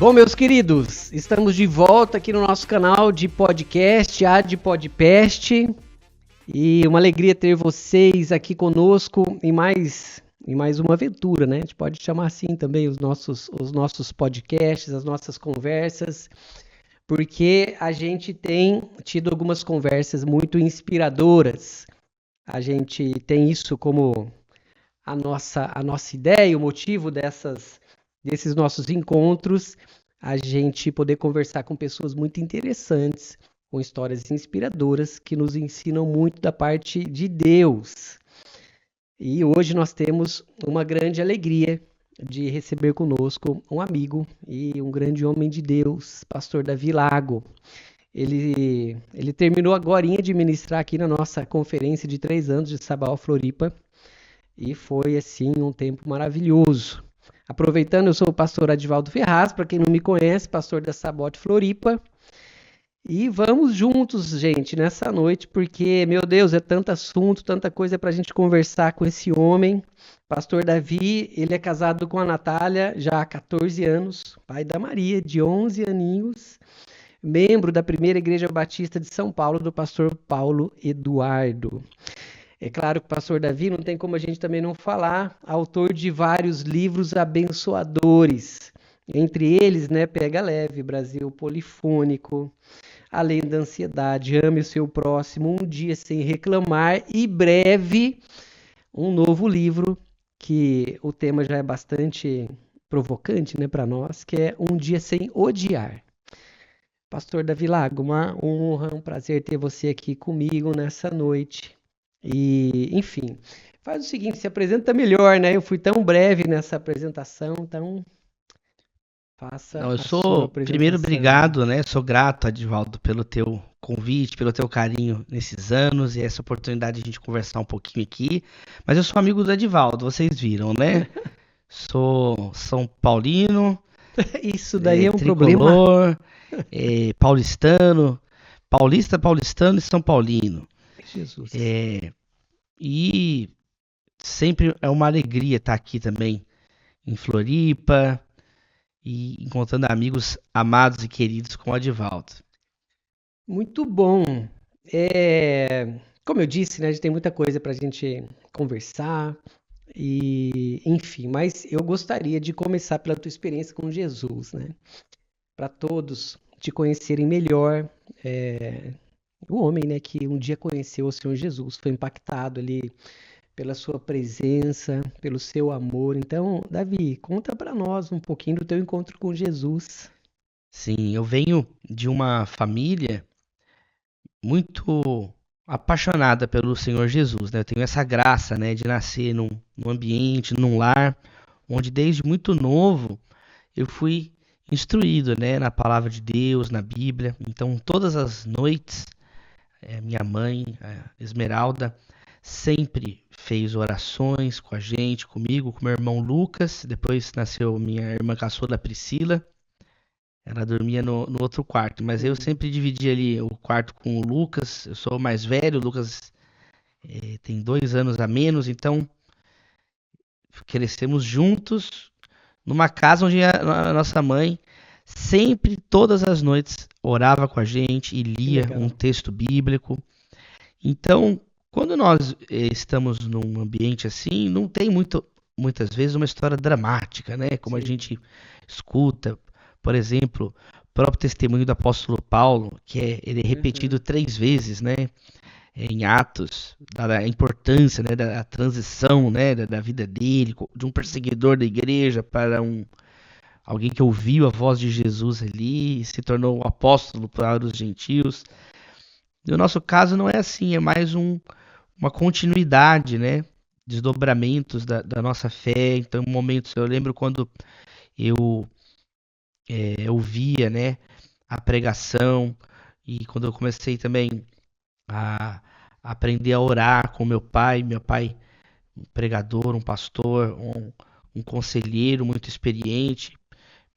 Bom, meus queridos, estamos de volta aqui no nosso canal de podcast, Ad Podcast, e uma alegria ter vocês aqui conosco em mais uma aventura, né? A gente pode chamar assim também os nossos podcasts, as nossas conversas, porque a gente tem tido algumas conversas muito inspiradoras. A gente tem isso como a nossa ideia, o motivo desses nossos encontros, a gente poder conversar com pessoas muito interessantes, com histórias inspiradoras que nos ensinam muito da parte de Deus. E hoje nós temos uma grande alegria de receber conosco um amigo e um grande homem de Deus, pastor Davi Lago. Ele terminou agorinha de ministrar aqui na nossa conferência de 3 anos de Sabaó Floripa e foi assim um tempo maravilhoso. Aproveitando, eu sou o pastor Adivaldo Ferraz, para quem não me conhece, pastor da Sabaó Floripa. E vamos juntos, gente, nessa noite, porque, meu Deus, é tanto assunto, tanta coisa para a gente conversar com esse homem. Pastor Davi, ele é casado com a Natália já há 14 anos, pai da Maria, de 11 aninhos, membro da Primeira Igreja Batista de São Paulo, do pastor Paulo Eduardo. É claro que o pastor Davi não tem como a gente também não falar, autor de vários livros abençoadores, entre eles, né, Pega Leve, Brasil Polifônico, Além da Ansiedade, Ame o Seu Próximo, Um Dia Sem Reclamar e breve um novo livro que o tema já é bastante provocante, né, para nós, que é Um Dia Sem Odiar. Pastor Davi Lago, uma honra, um prazer ter você aqui comigo nessa noite. E, enfim, faz o seguinte, se apresenta melhor, né? Eu fui tão breve nessa apresentação, então faça Não, eu a sua sou, primeiro, apresentação. obrigado, né? Sou grato, Adivaldo, pelo teu convite, pelo teu carinho nesses anos e essa oportunidade de a gente conversar um pouquinho aqui. Mas eu sou amigo do Adivaldo, vocês viram, né? Sou São Paulino, Isso daí é um problema. tricolor, paulistano, paulistano e São Paulino. Jesus. E sempre é uma alegria estar aqui também em Floripa e encontrando amigos amados e queridos como o Adivaldo. Muito bom. Como eu disse, né, a gente tem muita coisa para a gente conversar e, enfim, mas eu gostaria de começar pela tua experiência com Jesus, né? Para todos te conhecerem melhor. O homem, né, que um dia conheceu o Senhor Jesus, foi impactado ali pela sua presença, pelo seu amor. Então, Davi, conta para nós um pouquinho do teu encontro com Jesus. Sim, eu venho de uma família muito apaixonada pelo Senhor Jesus, né? Eu tenho essa graça, né, de nascer num ambiente, num lar, onde desde muito novo eu fui instruído, né, na palavra de Deus, na Bíblia. Então, todas as noites, minha mãe, a Esmeralda, sempre fez orações com a gente, comigo, com meu irmão Lucas. Depois nasceu minha irmã caçula Priscila. Ela dormia no outro quarto, mas eu sempre dividi ali o quarto com o Lucas. Eu sou o mais velho, o Lucas tem 2 anos a menos, então crescemos juntos numa casa onde a nossa mãe sempre, todas as noites, orava com a gente e lia um texto bíblico. Então, quando nós estamos num ambiente assim, não tem muitas vezes uma história dramática, né? Como a gente escuta, por exemplo, o próprio testemunho do apóstolo Paulo, que ele é repetido 3 vezes, né? Em Atos, da importância, né, da transição, né, da vida dele, de um perseguidor da igreja para alguém que ouviu a voz de Jesus ali e se tornou um apóstolo para os gentios. No nosso caso não é assim, é mais uma continuidade, né, desdobramentos da nossa fé. Então, momentos, eu lembro quando eu ouvia, né, a pregação e quando eu comecei também a aprender a orar com meu pai um pregador, um pastor, um conselheiro muito experiente.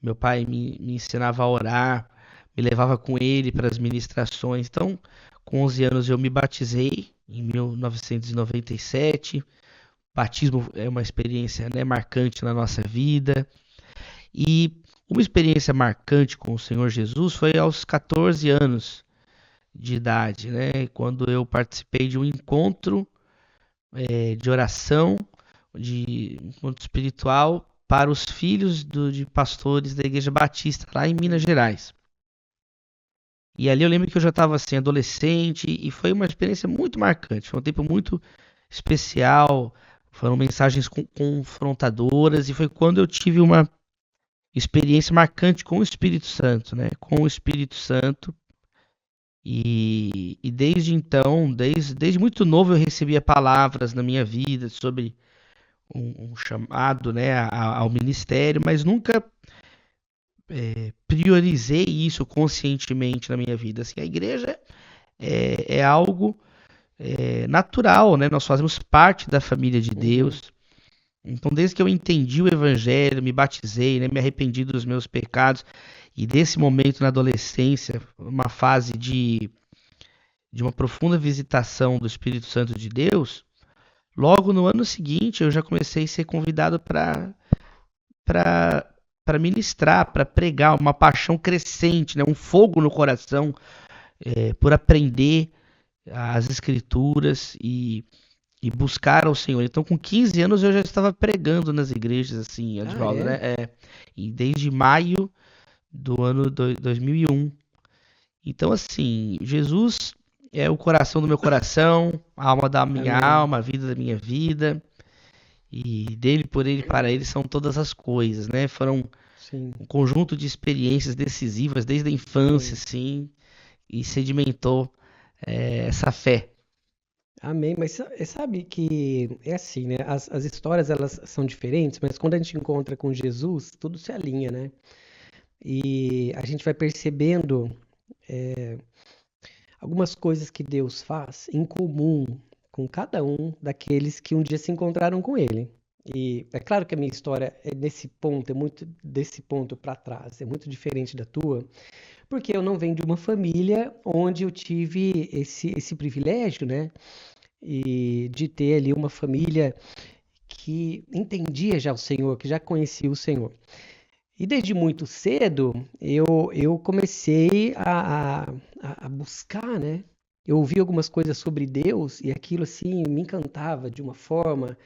Meu pai me ensinava a orar, me levava com ele para as ministrações. Então, com 11 anos eu me batizei em 1997. Batismo é uma experiência, né, marcante na nossa vida. E Uma experiência marcante com o Senhor Jesus foi aos 14 anos de idade, né? Quando eu participei de um encontro de oração, de encontro espiritual para os filhos de pastores da Igreja Batista lá em Minas Gerais. E ali eu lembro que eu já estava assim, adolescente, e foi uma experiência muito marcante. Foi um tempo muito especial, foram mensagens confrontadoras, e foi quando eu tive uma experiência marcante com o Espírito Santo, né? Com o Espírito Santo. E desde então, desde muito novo, eu recebia palavras na minha vida sobre um chamado, né, ao ministério, mas nunca priorizei isso conscientemente na minha vida. Assim, a igreja é algo natural, né? Nós fazemos parte da família de Deus. Então, desde que eu entendi o Evangelho, me batizei, né, me arrependi dos meus pecados, e desse momento na adolescência, uma fase de uma profunda visitação do Espírito Santo de Deus, logo no ano seguinte eu já comecei a ser convidado para ministrar, para pregar, uma paixão crescente, né, um fogo no coração por aprender as Escrituras e buscar ao Senhor. Então, com 15 anos eu já estava pregando nas igrejas, assim, Edivaldo, né? E desde maio do ano 2001. Então, assim, Jesus é o coração do meu coração, a alma da minha alma, a vida da minha vida. E dele, por ele, para ele são todas as coisas, né? Foram um conjunto de experiências decisivas desde a infância, assim, e sedimentou essa fé. Amém, mas sabe que é assim, né? As histórias elas são diferentes, mas quando a gente encontra com Jesus, tudo se alinha, né? E a gente vai percebendo algumas coisas que Deus faz em comum com cada um daqueles que um dia se encontraram com Ele. E é claro que a minha história é nesse ponto, é muito desse ponto para trás, é muito diferente da tua, porque eu não venho de uma família onde eu tive esse privilégio, né? E de ter ali uma família que entendia já o Senhor, que já conhecia o Senhor. E desde muito cedo eu comecei a buscar, né? Eu ouvi algumas coisas sobre Deus e aquilo assim me encantava de uma forma,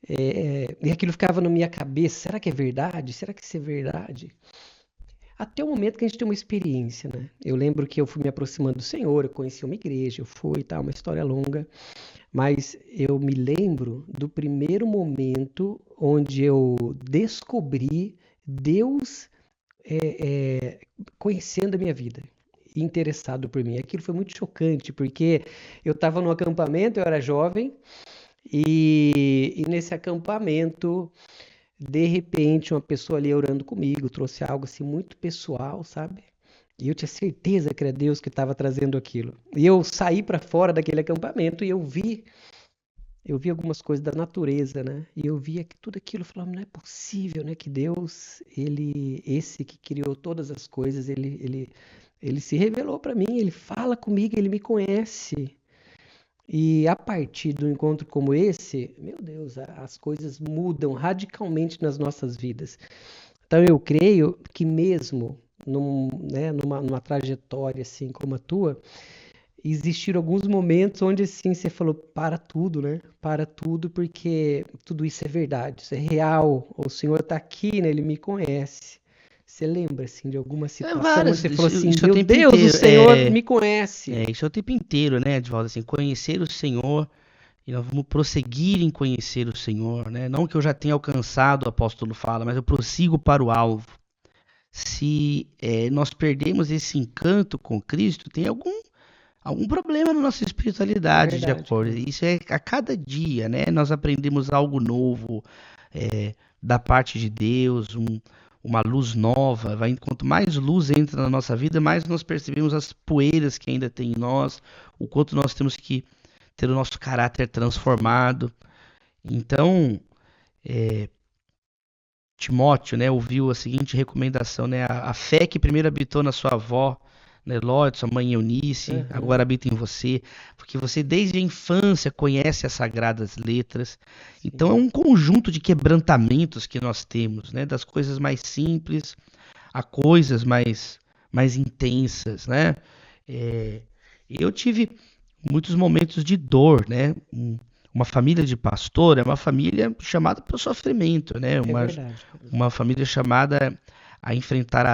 e aquilo ficava na minha cabeça. Será que é verdade? Será que isso é verdade? Até o momento que a gente tem uma experiência, né? Eu lembro que eu fui me aproximando do Senhor, eu conheci uma igreja, eu fui e tal, uma história longa. Mas eu me lembro do primeiro momento onde eu descobri Deus conhecendo a minha vida, interessado por mim. Aquilo foi muito chocante, porque eu estava num acampamento, eu era jovem, e nesse acampamento, de repente, uma pessoa ali orando comigo trouxe algo assim muito pessoal, sabe? E eu tinha certeza que era Deus que estava trazendo aquilo. E eu saí para fora daquele acampamento e eu vi algumas coisas da natureza, né? E eu via que tudo aquilo, eu falava, não é possível, né? Que Deus, esse que criou todas as coisas, ele se revelou para mim, ele fala comigo, ele me conhece. E a partir de um encontro como esse, meu Deus, as coisas mudam radicalmente nas nossas vidas. Então eu creio que mesmo numa trajetória assim como a tua, existiram alguns momentos onde assim você falou, para tudo, né? Para tudo, porque tudo isso é verdade, isso é real. O Senhor está aqui, né? Ele me conhece. Você lembra assim de alguma situação onde você falou assim, isso é o meu tempo Deus, o inteiro, Senhor me conhece. isso é o tempo inteiro, né, Edvaldo? Assim, conhecer o Senhor, e nós vamos prosseguir em conhecer o Senhor, né? Não que eu já tenha alcançado, o apóstolo fala, mas eu prossigo para o alvo. Se nós perdemos esse encanto com Cristo, tem algum problema na nossa espiritualidade, de acordo. Isso é a cada dia, né? Nós aprendemos algo novo da parte de Deus, uma luz nova. Quanto mais luz entra na nossa vida, mais nós percebemos as poeiras que ainda tem em nós, o quanto nós temos que ter o nosso caráter transformado. Então, Timóteo, né, ouviu a seguinte recomendação, né? A fé que primeiro habitou na sua avó, né, Lóide, sua mãe Eunice, agora habita em você, porque você desde a infância conhece as sagradas letras. Então é um conjunto de quebrantamentos que nós temos, né, das coisas mais simples a coisas mais intensas, né? Eu tive muitos momentos de dor, né? Uma família de pastor é uma família chamada para o sofrimento, né? É verdade. Uma família chamada a enfrentar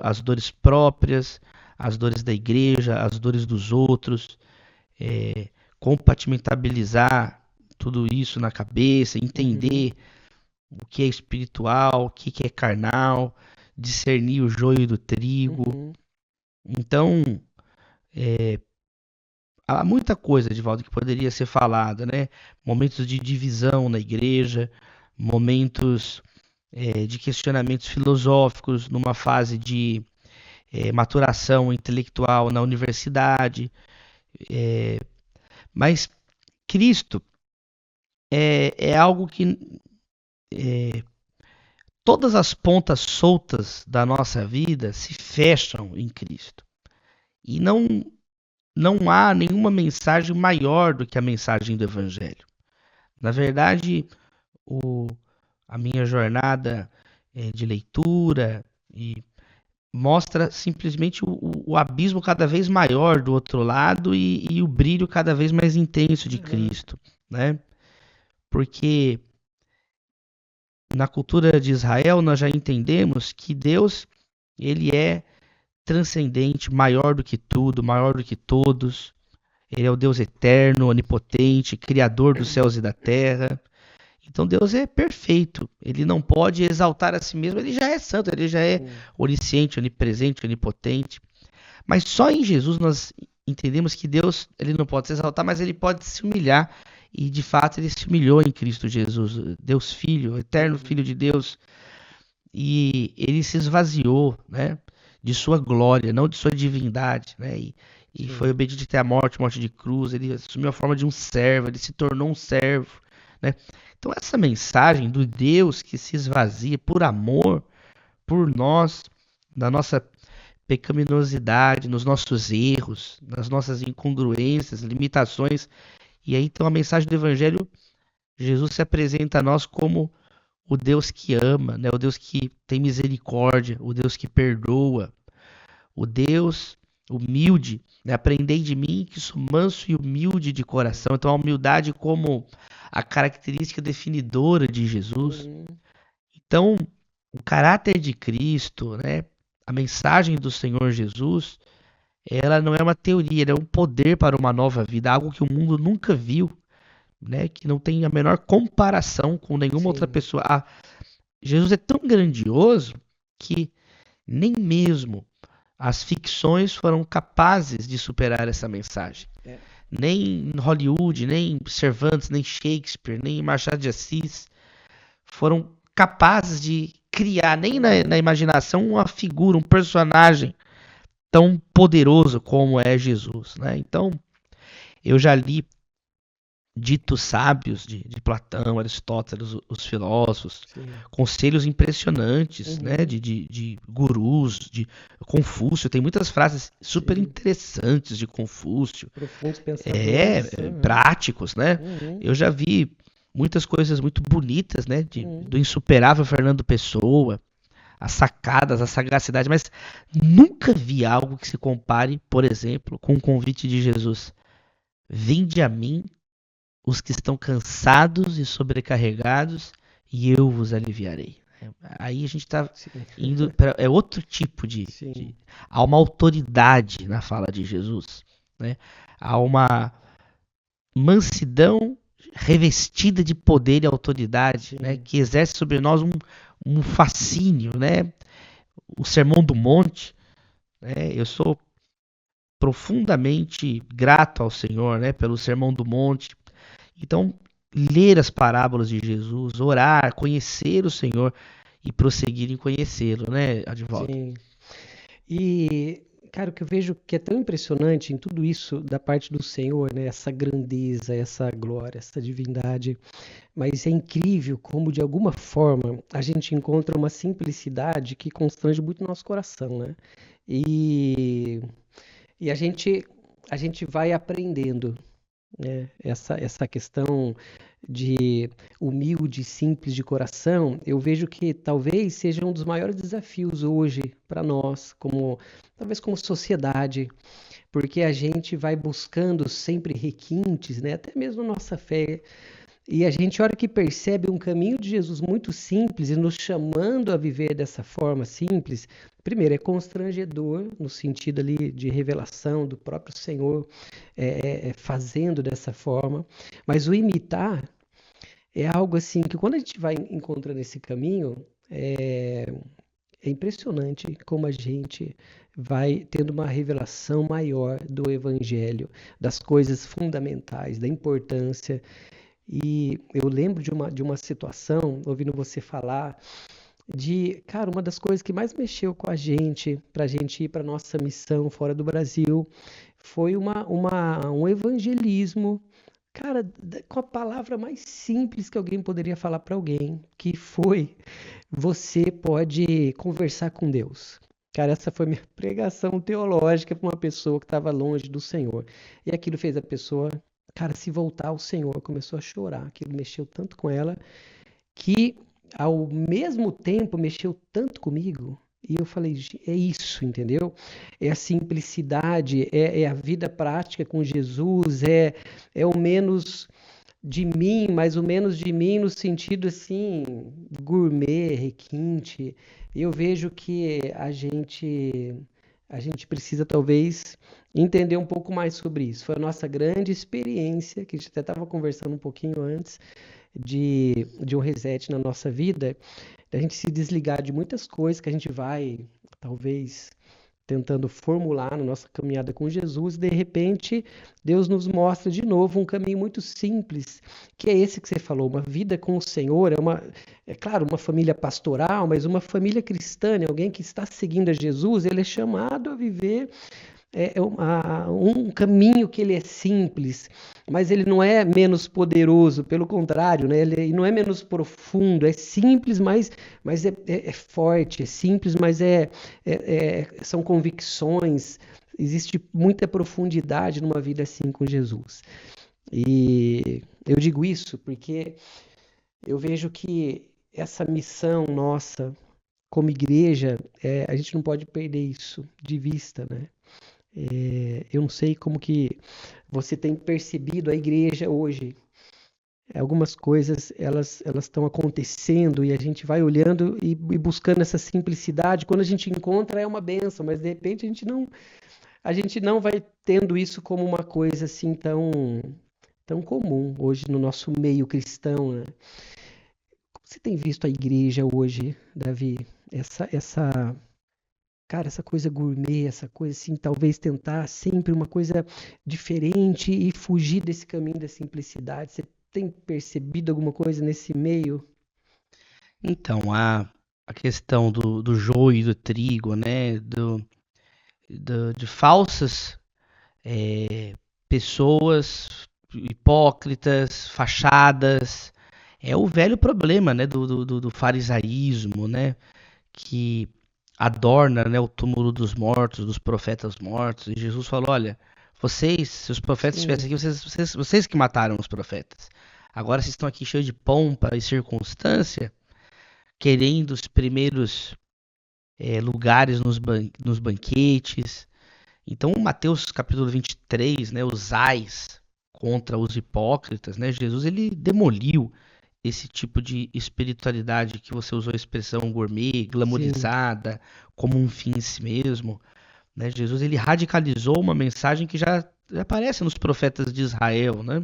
as dores próprias, as dores da igreja, as dores dos outros, compartimentalizar tudo isso na cabeça, entender o que é espiritual, o que é carnal, discernir o joio do trigo. Então, há muita coisa, Edivaldo, que poderia ser falada, né? Momentos de divisão na igreja, momentos de questionamentos filosóficos numa fase de maturação intelectual na universidade. Mas Cristo é algo que todas as pontas soltas da nossa vida se fecham em Cristo. E não há nenhuma mensagem maior do que a mensagem do Evangelho. Na verdade, a minha jornada de leitura mostra simplesmente o abismo cada vez maior do outro lado e o brilho cada vez mais intenso de Cristo, né? Porque na cultura de Israel nós já entendemos que Deus, ele é transcendente, maior do que tudo, maior do que todos. Ele é o Deus eterno, onipotente, criador dos céus e da terra. Então Deus é perfeito. Ele não pode exaltar a si mesmo. Ele já é santo, ele já é onisciente, onipresente, onipotente. Mas só em Jesus nós entendemos que Deus, ele não pode se exaltar, mas ele pode se humilhar. E de fato ele se humilhou em Cristo Jesus, Deus Filho, eterno Filho de Deus. E ele se esvaziou, né, de sua glória, não de sua divindade, né? E foi obediente até a morte de cruz. Ele assumiu a forma de um servo, ele se tornou um servo, né? Então essa mensagem do Deus que se esvazia por amor, por nós, na nossa pecaminosidade, nos nossos erros, nas nossas incongruências, limitações. E aí então a mensagem do Evangelho, Jesus se apresenta a nós como o Deus que ama, né? O Deus que tem misericórdia, o Deus que perdoa, o Deus humilde, né? Aprendei de mim que sou manso e humilde de coração. Então a humildade como a característica definidora de Jesus. Então o caráter de Cristo, né? A mensagem do Senhor Jesus, ela não é uma teoria, ela é um poder para uma nova vida, algo que o mundo nunca viu, né? Que não tem a menor comparação com nenhuma outra pessoa. Jesus é tão grandioso que nem mesmo as ficções foram capazes de superar essa mensagem. Nem Hollywood, nem Cervantes, nem Shakespeare, nem Machado de Assis foram capazes de criar, nem na imaginação, uma figura, um personagem tão poderoso como é Jesus, né? Então, eu já li ditos sábios de Platão, Aristóteles, os filósofos, conselhos impressionantes, né, de gurus, de Confúcio. Tem muitas frases super interessantes de Confúcio, profundos pensamentos, práticos, né? Eu já vi muitas coisas muito bonitas, né, do insuperável Fernando Pessoa, as sacadas, a sagacidade, mas nunca vi algo que se compare, por exemplo, com o convite de Jesus: vinde a mim os que estão cansados e sobrecarregados, e eu vos aliviarei. Aí a gente está indo para outro tipo há uma autoridade na fala de Jesus, né? Há uma mansidão revestida de poder e autoridade, né? Que exerce sobre nós um fascínio, né? O Sermão do Monte, né? Eu sou profundamente grato ao Senhor, né? Pelo Sermão do Monte. Então, ler as parábolas de Jesus, orar, conhecer o Senhor e prosseguir em conhecê-lo, né, Adivaldo? Sim. E, cara, o que eu vejo que é tão impressionante em tudo isso da parte do Senhor, né, essa grandeza, essa glória, essa divindade, mas é incrível como, de alguma forma, a gente encontra uma simplicidade que constrange muito o nosso coração, né? E a gente vai aprendendo, né? Essa questão de humilde, simples de coração, eu vejo que talvez seja um dos maiores desafios hoje para nós, talvez como sociedade, porque a gente vai buscando sempre requintes, né? Até mesmo nossa fé. E a gente, a hora que percebe um caminho de Jesus muito simples e nos chamando a viver dessa forma simples, primeiro é constrangedor, no sentido ali de revelação do próprio Senhor fazendo dessa forma, mas o imitar é algo assim que quando a gente vai encontrando esse caminho, é impressionante como a gente vai tendo uma revelação maior do Evangelho, das coisas fundamentais, da importância. E eu lembro de uma situação, ouvindo você falar, cara, uma das coisas que mais mexeu com a gente, para a gente ir para nossa missão fora do Brasil, foi um evangelismo, cara, com a palavra mais simples que alguém poderia falar para alguém, que foi: você pode conversar com Deus. Cara, essa foi minha pregação teológica para uma pessoa que estava longe do Senhor. E aquilo fez a pessoa, cara, se voltar ao Senhor, começou a chorar. Aquilo mexeu tanto com ela que, ao mesmo tempo, mexeu tanto comigo. E eu falei: é isso, entendeu? É a simplicidade, é a vida prática com Jesus, é o menos de mim, mais ou menos de mim no sentido assim, gourmet, requinte. Eu vejo que a gente precisa talvez entender um pouco mais sobre isso. Foi a nossa grande experiência, que a gente até estava conversando um pouquinho antes, de um reset na nossa vida, da gente se desligar de muitas coisas que a gente vai, talvez, tentando formular na nossa caminhada com Jesus, e de repente Deus nos mostra de novo um caminho muito simples, que é esse que você falou: uma vida com o Senhor, é claro, uma família pastoral, mas uma família cristã, né? Alguém que está seguindo a Jesus, ele é chamado a viver um caminho que ele é simples, mas ele não é menos poderoso, pelo contrário, né? Ele não é menos profundo, é simples, mas é forte, é simples, mas são convicções, existe muita profundidade numa vida assim com Jesus. E eu digo isso porque eu vejo que essa missão nossa como igreja, a gente não pode perder isso de vista, né? Eu não sei como que você tem percebido a igreja hoje. Algumas coisas elas estão acontecendo e a gente vai olhando e buscando essa simplicidade. Quando a gente encontra é uma bênção, mas de repente a gente não vai tendo isso como uma coisa assim tão comum hoje no nosso meio cristão, né? Como você tem visto a igreja hoje, Davi? Cara, essa coisa gourmet, essa coisa assim, talvez tentar sempre uma coisa diferente e fugir desse caminho da simplicidade. Você tem percebido alguma coisa nesse meio? Então, a questão do joio e do trigo, né? De falsas pessoas hipócritas, fachadas. É o velho problema, né? Do farisaísmo, né? Que adorna, né, o túmulo dos mortos, dos profetas mortos. E Jesus falou: olha, se os profetas estivessem aqui, vocês que mataram os profetas. Agora vocês estão aqui cheios de pompa e circunstância, querendo os primeiros lugares nos banquetes. Então, Mateus capítulo 23, né, os ais contra os hipócritas, né, Jesus ele demoliu esse tipo de espiritualidade que você usou a expressão gourmet, glamourizada, como um fim em si mesmo, né? Jesus ele radicalizou uma mensagem que já aparece nos profetas de Israel, né?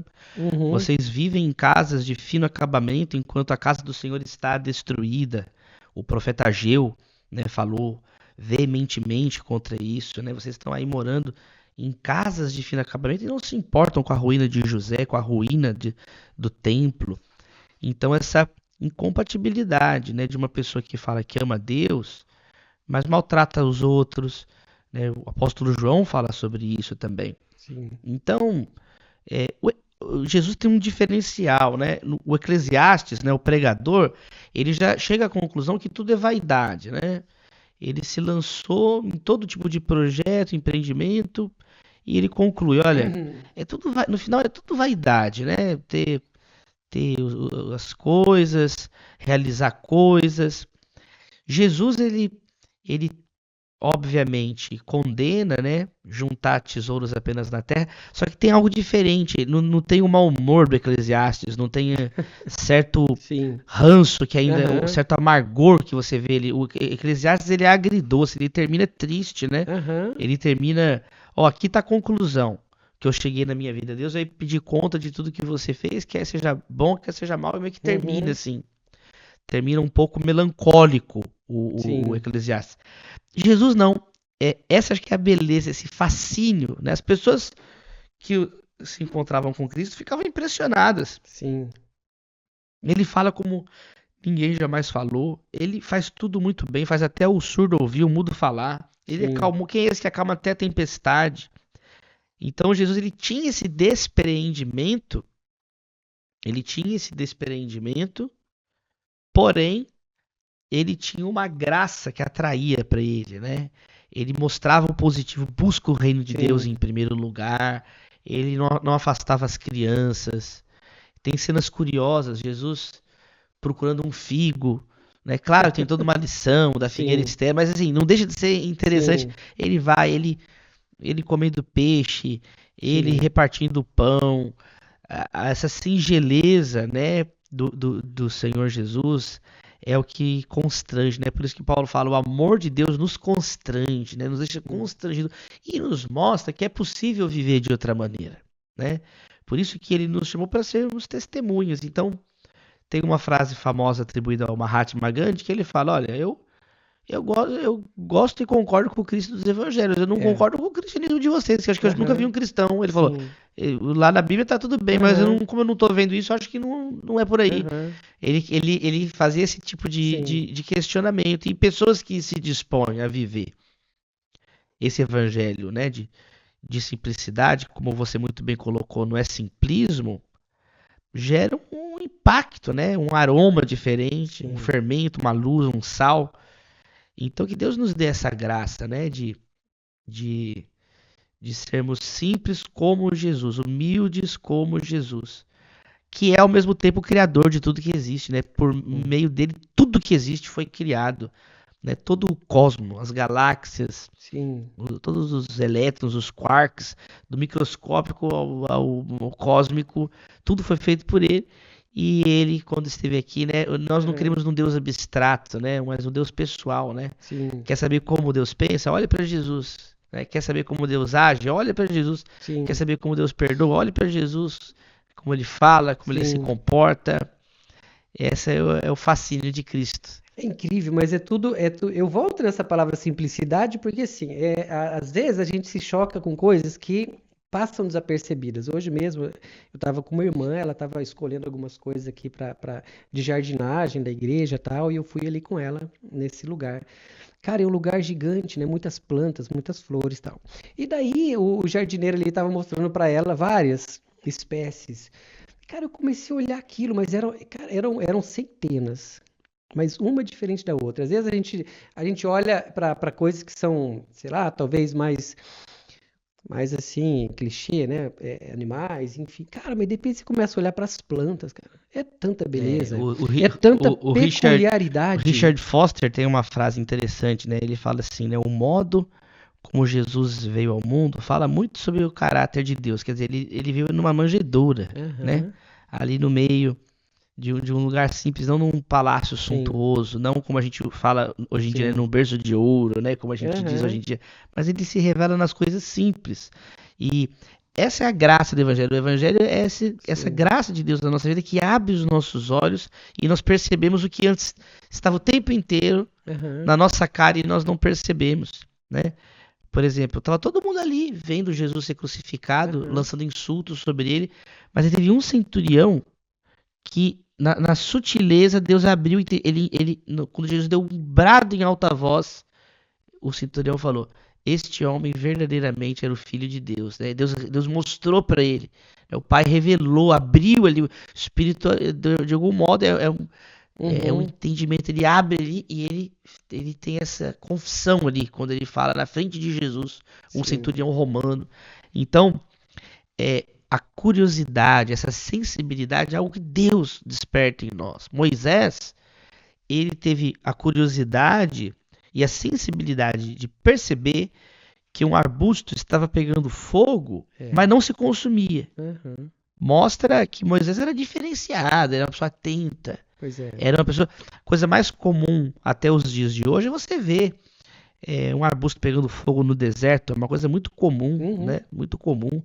Vocês vivem em casas de fino acabamento enquanto a casa do Senhor está destruída. O profeta Ageu, né, falou veementemente contra isso, né? Vocês estão aí morando em casas de fino acabamento e não se importam com a ruína de José, com a ruína do templo. Então essa incompatibilidade, né, de uma pessoa que fala que ama Deus, mas maltrata os outros, né? O apóstolo João fala sobre isso também. Sim. Então, Jesus tem um diferencial, né? O Eclesiastes, né, o pregador, ele já chega à conclusão que tudo é vaidade, né? Ele se lançou em todo tipo de projeto, empreendimento, e ele conclui: olha, no final é tudo vaidade, né? ter as coisas, realizar coisas. Jesus, ele obviamente condena, né, juntar tesouros apenas na terra, só que tem algo diferente, não tem o mau humor do Eclesiastes, não tem certo Sim. ranço, que ainda é um Aham. certo amargor que você vê ali. O Eclesiastes, ele é agridoce, ele termina triste, né? Aham. Ele termina, ó, aqui tá a conclusão que eu cheguei na minha vida. Deus vai pedir conta de tudo que você fez, quer seja bom, quer seja mal, e meio que termina Uhum. assim. Termina um pouco melancólico o Sim. Eclesiastes. Jesus não. Essa acho que é a beleza, esse fascínio, né? As pessoas que se encontravam com Cristo ficavam impressionadas. Sim. Ele fala como ninguém jamais falou. Ele faz tudo muito bem, faz até o surdo ouvir, o mudo falar. Ele Sim. acalmou. Quem é esse que acalma até a tempestade? Então Jesus, ele tinha esse despreendimento, porém ele tinha uma graça que atraía para ele, né? Ele mostrava o positivo, busca o reino de Deus Sim. em primeiro lugar. Ele não afastava as crianças. Tem cenas curiosas, Jesus procurando um figo, né? Claro, tem toda uma lição da figueira Sim. estéril, mas assim, não deixa de ser interessante. Sim. Ele vai, ele comendo peixe, ele Sim. repartindo pão, essa singeleza, né, do Senhor Jesus é o que constrange, né? Por isso que Paulo fala, o amor de Deus nos constrange, né? Nos deixa Sim. constrangido e nos mostra que é possível viver de outra maneira, né? Por isso que ele nos chamou para sermos testemunhas. Então, tem uma frase famosa atribuída ao Mahatma Gandhi que ele fala, olha, eu gosto e concordo com o Cristo dos Evangelhos. Eu não É. concordo com o cristianismo de vocês, que eu acho que eu nunca vi Aham. um cristão. Ele falou, Sim. lá na Bíblia tá tudo bem, mas Aham. como eu não tô vendo isso, eu acho que não é por aí. Aham. Ele fazia esse tipo Sim. de questionamento. E pessoas que se dispõem a viver esse evangelho, né, de simplicidade, como você muito bem colocou, não é simplismo, gera um impacto, né, um aroma diferente, um Sim. fermento, uma luz, um sal. Então que Deus nos dê essa graça, né, de, de sermos simples como Jesus, humildes como Jesus, que é ao mesmo tempo o criador de tudo que existe, né? Por Sim. meio dele, tudo que existe foi criado, né? Todo o cosmos, as galáxias, Sim. todos os elétrons, os quarks, do microscópico ao cósmico, tudo foi feito por ele. E ele, quando esteve aqui, né? Nós não Aham. queremos um Deus abstrato, né? Mas um Deus pessoal, né? Sim. Quer saber como Deus pensa? Olhe para Jesus. Né? Quer saber como Deus age? Olhe para Jesus. Quer Sim. saber como Deus perdoa? Olhe para Jesus. Como ele fala, como ele se Sim. comporta. Esse é o fascínio de Cristo. É incrível, mas eu volto nessa palavra simplicidade porque assim, às vezes a gente se choca com coisas que passam desapercebidas. Hoje mesmo eu estava com uma irmã, ela estava escolhendo algumas coisas aqui de jardinagem da igreja e tal, e eu fui ali com ela nesse lugar. Cara, é um lugar gigante, né? Muitas plantas, muitas flores e tal. E daí o jardineiro ali estava mostrando para ela várias espécies. Cara, eu comecei a olhar aquilo, mas cara, eram centenas, mas uma diferente da outra. Às vezes a gente olha para coisas que são, sei lá, talvez mais assim, clichê, né? Animais, enfim. Cara, mas depois você começa a olhar para as plantas, cara. É tanta É, beleza, é tanta O peculiaridade. Richard Foster tem uma frase interessante, né? Ele fala assim, né? O modo como Jesus veio ao mundo fala muito sobre o caráter de Deus. Quer dizer, ele veio numa manjedoura, né? Aham, Ali no meio de um lugar simples, não num palácio sim. suntuoso, não como a gente fala hoje em dia, né, Sim. num berço de ouro, né? Como a gente diz hoje Aham, em dia. Mas ele se revela nas coisas simples. E essa é a graça do Evangelho. O Evangelho é essa sim. graça de Deus na nossa vida que abre os nossos olhos e nós percebemos o que antes estava o tempo inteiro Aham, na nossa cara e nós não percebemos, né? Por exemplo, estava todo mundo ali vendo Jesus ser crucificado, aham. lançando insultos sobre ele, mas teve um centurião que na sutileza Deus abriu, quando Jesus deu um brado em alta voz, o centurião falou: Este homem verdadeiramente era o Filho de Deus. Né? Deus mostrou para ele. O Pai revelou, abriu ali. O Espírito, de algum modo, é um Uhum, entendimento. Ele abre ali e ele tem essa confissão ali, quando ele fala na frente de Jesus, um sim. centurião romano. Então, a curiosidade, essa sensibilidade é algo que Deus desperta em nós. Moisés, ele teve a curiosidade e a sensibilidade de perceber que um arbusto estava pegando fogo, mas não se consumia. Uhum. Mostra que Moisés era diferenciado, era uma pessoa atenta. Pois é. Era uma pessoa. Coisa mais comum até os dias de hoje é você ver um arbusto pegando fogo no deserto. É uma coisa muito comum, né? Muito comum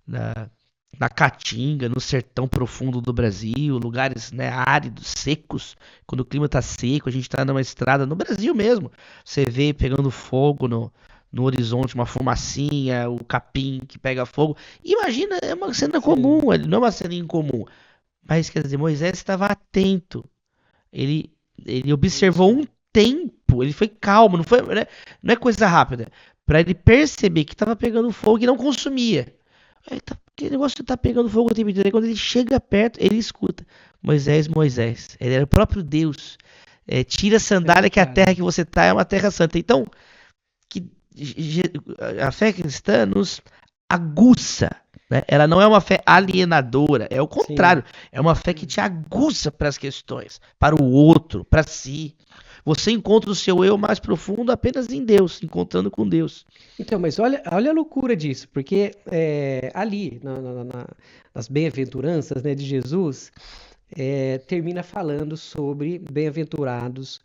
na Caatinga, no sertão profundo do Brasil, lugares, né, áridos, secos. Quando o clima está seco, a gente está numa estrada, no Brasil mesmo, você vê pegando fogo no horizonte, uma fumacinha, o capim que pega fogo. Imagina, é uma cena comum, não é uma cena incomum. Mas, quer dizer, Moisés estava atento. Ele observou um tempo, ele foi calmo, não é coisa rápida. Para ele perceber que estava pegando fogo e não consumia. Aquele negócio tá pegando fogo o tempo inteiro. Aí quando ele chega perto, ele escuta: Moisés, Moisés. Ele era o próprio Deus. Tira a sandália que a terra que você tá é uma terra santa. Então, a fé cristã nos aguça. Né? Ela não é uma fé alienadora. É o contrário. Sim. É uma fé que te aguça para as questões. Para o outro, para si. Você encontra o seu eu mais profundo apenas em Deus, encontrando com Deus. Então, mas olha a loucura disso, porque ali, nas bem-aventuranças, né, de Jesus, termina falando sobre bem-aventurados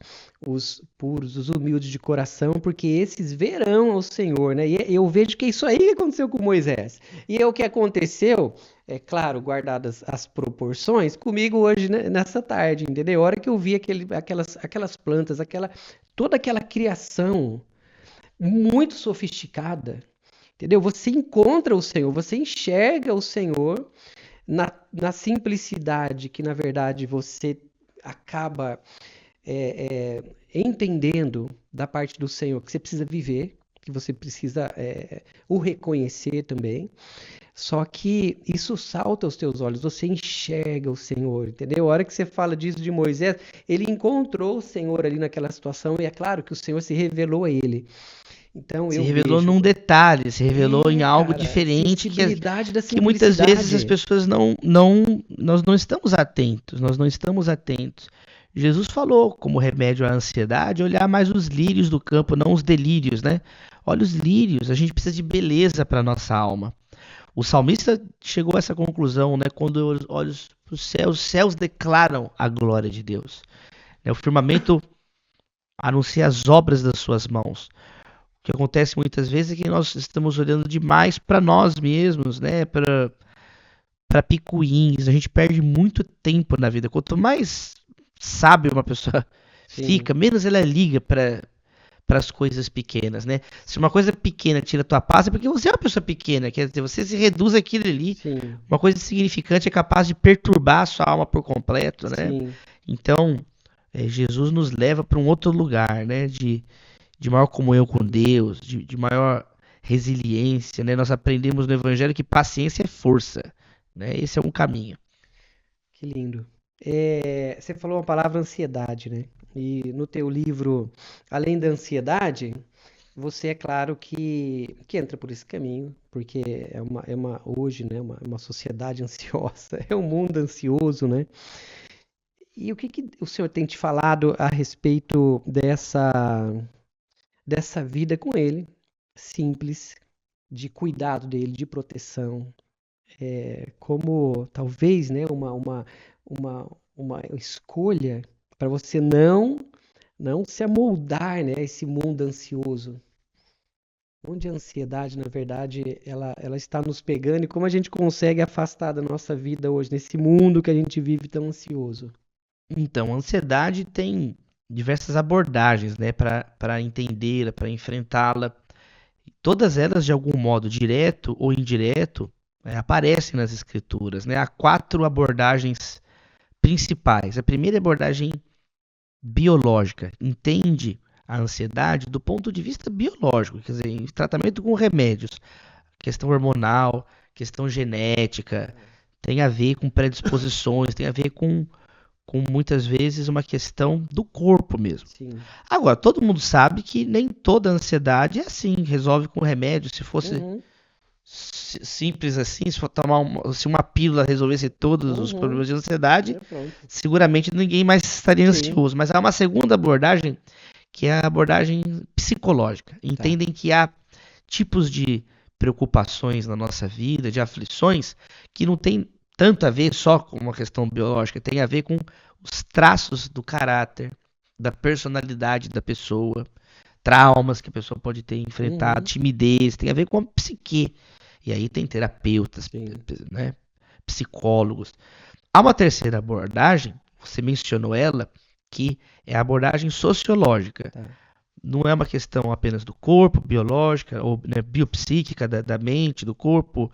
os puros, os humildes de coração, porque esses verão ao Senhor, né? E eu vejo que é isso aí que aconteceu com Moisés. E é o que aconteceu, claro, guardadas as proporções, comigo hoje, né, nessa tarde, entendeu? A hora que eu vi aquelas plantas, toda aquela criação muito sofisticada, entendeu? Você encontra o Senhor, você enxerga o Senhor na simplicidade que, na verdade, você acaba entendendo da parte do Senhor, que você precisa viver, que você precisa o reconhecer também. Só que isso salta aos teus olhos, você enxerga o Senhor, entendeu? A hora que você fala disso de Moisés, ele encontrou o Senhor ali naquela situação, e é claro que o Senhor se revelou a ele. Então, se revelou num detalhe, se revelou em algo diferente que muitas vezes as pessoas nós não estamos atentos. Jesus falou, como remédio à ansiedade, olhar mais os lírios do campo, não os delírios, né? Olha os lírios, a gente precisa de beleza para nossa alma. O salmista chegou a essa conclusão, né? Quando olha os céus declaram a glória de Deus. O firmamento anuncia as obras das suas mãos. O que acontece muitas vezes é que nós estamos olhando demais para nós mesmos, né? Para picuinhos. A gente perde muito tempo na vida. Quanto mais sábio uma pessoa fica, menos ela liga para as coisas pequenas, né? Se uma coisa pequena tira a tua paz, é porque você é uma pessoa pequena, quer dizer, você se reduz àquilo ali. Sim. Uma coisa insignificante é capaz de perturbar a sua alma por completo, né? Sim. Então, Jesus nos leva para um outro lugar, né? De maior comunhão com Deus, de maior resiliência, né? Nós aprendemos no Evangelho que paciência é força, né? Esse é um caminho. Que lindo. Você falou uma palavra ansiedade, né? E no teu livro, além da ansiedade, você é claro que entra por esse caminho, porque hoje, né, uma sociedade ansiosa, é um mundo ansioso, né? E o que o senhor tem te falado a respeito dessa vida com ele, simples, de cuidado dele, de proteção, como talvez, né, uma escolha para você não se amoldar, né, a esse mundo ansioso. Onde a ansiedade, na verdade, ela está nos pegando, e como a gente consegue afastar da nossa vida hoje, nesse mundo que a gente vive tão ansioso? Então, a ansiedade tem diversas abordagens, né, para entendê-la, para enfrentá-la. Todas elas, de algum modo, direto ou indireto, aparecem nas escrituras, né? Há 4 abordagens principais. A primeira abordagem biológica entende a ansiedade do ponto de vista biológico, quer dizer, em tratamento com remédios, questão hormonal, questão genética, tem a ver com predisposições, tem a ver com muitas vezes uma questão do corpo mesmo. Sim. Agora, todo mundo sabe que nem toda ansiedade é assim, resolve com remédio. Se fosse simples assim, se for tomar se uma pílula resolvesse todos os problemas de ansiedade, seguramente ninguém mais estaria ansioso. Mas há uma segunda abordagem, que é a abordagem psicológica. Entendem que há tipos de preocupações na nossa vida, de aflições, que não tem tanto a ver só com uma questão biológica, tem a ver com os traços do caráter, da personalidade da pessoa, traumas que a pessoa pode ter enfrentado, timidez, tem a ver com a psique. E aí tem terapeutas, né, psicólogos. Há uma terceira abordagem, você mencionou ela, que é a abordagem sociológica. Não é uma questão apenas do corpo, biológica, ou né, biopsíquica, da mente, do corpo.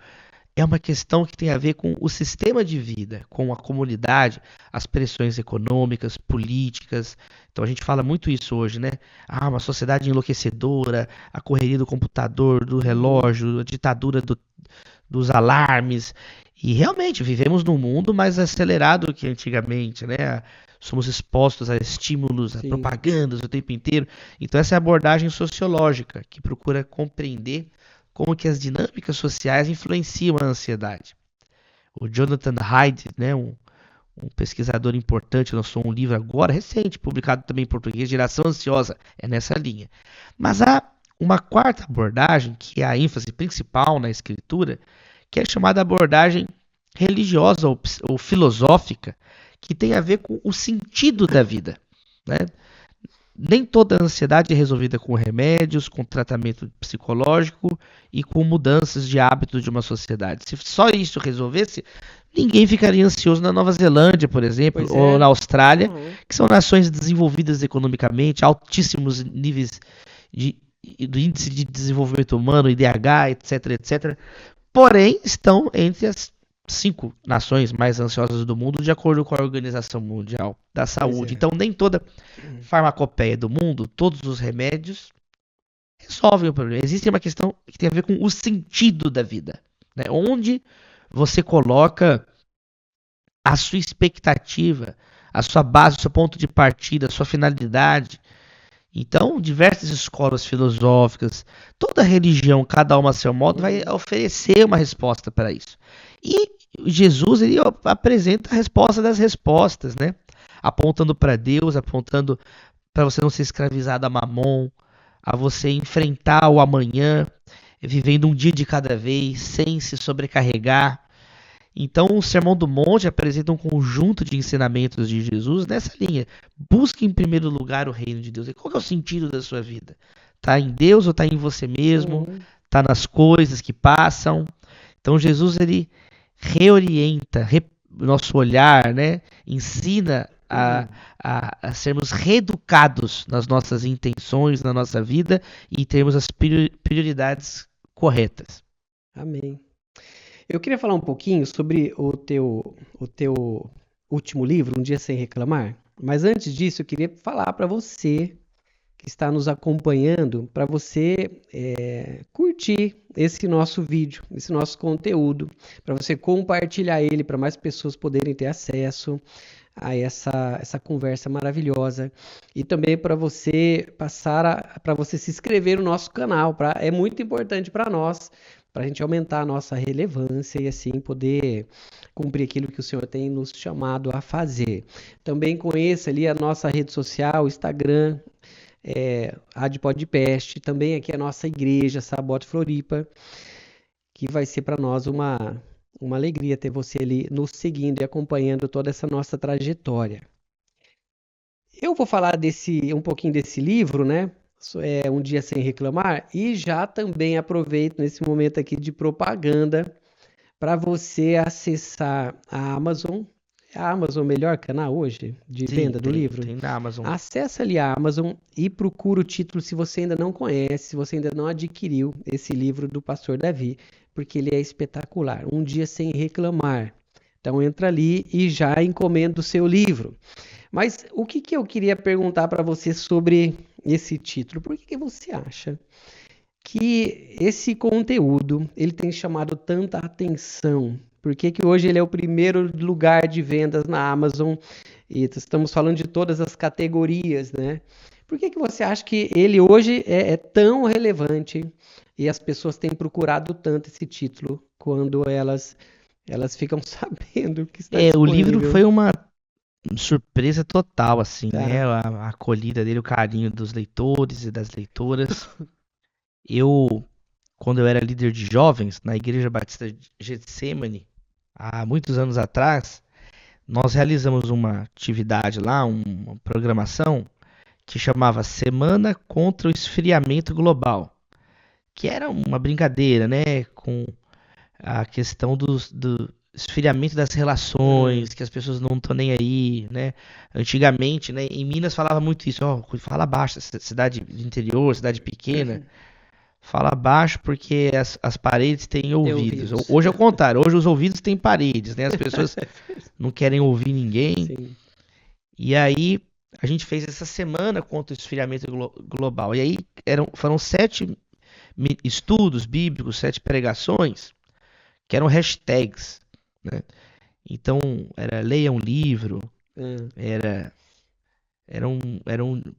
É uma questão que tem a ver com o sistema de vida, com a comunidade, as pressões econômicas, políticas. Então a gente fala muito isso hoje, né? Uma sociedade enlouquecedora, a correria do computador, do relógio, a ditadura dos alarmes. E realmente vivemos num mundo mais acelerado que antigamente, né? Somos expostos a estímulos, a propagandas o tempo inteiro. Então essa é a abordagem sociológica, que procura compreender como que as dinâmicas sociais influenciam a ansiedade. O Jonathan Haidt, né, um pesquisador importante, lançou um livro agora, recente, publicado também em português, Geração Ansiosa, é nessa linha. Mas há uma quarta abordagem, que é a ênfase principal na escritura, que é chamada abordagem religiosa ou filosófica, que tem a ver com o sentido da vida, né? Nem toda a ansiedade é resolvida com remédios, com tratamento psicológico e com mudanças de hábitos de uma sociedade. Se só isso resolvesse, ninguém ficaria ansioso na Nova Zelândia, por exemplo, ou na Austrália, que são nações desenvolvidas economicamente, altíssimos níveis do índice de desenvolvimento humano, IDH, etc, etc. Porém, estão entre as 5 nações mais ansiosas do mundo, de acordo com a Organização Mundial da Saúde. Então, nem toda farmacopeia do mundo, todos os remédios resolvem o problema. Existe uma questão que tem a ver com o sentido da vida, né? Onde você coloca a sua expectativa, a sua base, o seu ponto de partida, a sua finalidade. Então, diversas escolas filosóficas, toda religião, cada uma a seu modo, vai oferecer uma resposta para isso. E Jesus, ele apresenta a resposta das respostas, né? Apontando para Deus, apontando para você não ser escravizado a mamon, a você enfrentar o amanhã, vivendo um dia de cada vez, sem se sobrecarregar. Então, o Sermão do Monte apresenta um conjunto de ensinamentos de Jesus nessa linha. Busque em primeiro lugar o reino de Deus. E qual que é o sentido da sua vida? Está em Deus ou está em você mesmo? Está nas coisas que passam? Então, Jesus, ele reorienta nosso olhar, né? Ensina a sermos reeducados nas nossas intenções, na nossa vida, e termos as prioridades corretas. Amém. Eu queria falar um pouquinho sobre o teu último livro, Um Dia Sem Reclamar. Mas antes disso, eu queria falar para você que está nos acompanhando, para você curtir esse nosso vídeo, esse nosso conteúdo, para você compartilhar ele para mais pessoas poderem ter acesso a essa conversa maravilhosa, e também para você para você se inscrever no nosso canal. É muito importante para nós, para a gente aumentar a nossa relevância e assim poder cumprir aquilo que o Senhor tem nos chamado a fazer. Também conheça ali a nossa rede social, Instagram, AdPodPest, também aqui a nossa igreja, Sabote Floripa, que vai ser para nós uma alegria ter você ali nos seguindo e acompanhando toda essa nossa trajetória. Eu vou falar um pouquinho desse livro, né? Um Dia Sem Reclamar, e já também aproveito nesse momento aqui de propaganda para você acessar a Amazon. A Amazon é o melhor canal hoje de venda do livro? Tem na Amazon. Acesse ali a Amazon e procura o título se você ainda não conhece, se você ainda não adquiriu esse livro do Pastor Davi, porque ele é espetacular. Um Dia Sem Reclamar. Então entra ali e já encomenda o seu livro. Mas o que eu queria perguntar para você sobre esse título? Por que você acha que esse conteúdo ele tem chamado tanta atenção? Por que hoje ele é o primeiro lugar de vendas na Amazon? E estamos falando de todas as categorias, né? Por que você acha que ele hoje é tão relevante E as pessoas têm procurado tanto esse título quando elas ficam sabendo que está O livro disponível. foi uma surpresa total, assim, Tá. né? A acolhida dele, o carinho dos leitores e das leitoras. Quando eu era líder de jovens na Igreja Batista de Getsemane, há muitos anos atrás, nós realizamos uma atividade lá, uma programação, que chamava Semana contra o Esfriamento Global, que era uma brincadeira, né, com a questão do esfriamento das relações, que as pessoas não estão nem aí, né? Antigamente, né, em Minas falava muito isso, ó, fala baixo, cidade do interior, cidade pequena, fala baixo porque as paredes têm ouvidos. Hoje é o contrário, hoje os ouvidos têm paredes, né? As pessoas não querem ouvir ninguém. Sim. E aí a gente fez essa semana contra o esfriamento global. E aí foram 7 estudos bíblicos, 7 pregações, que eram hashtags, né? Então, era leia um livro, era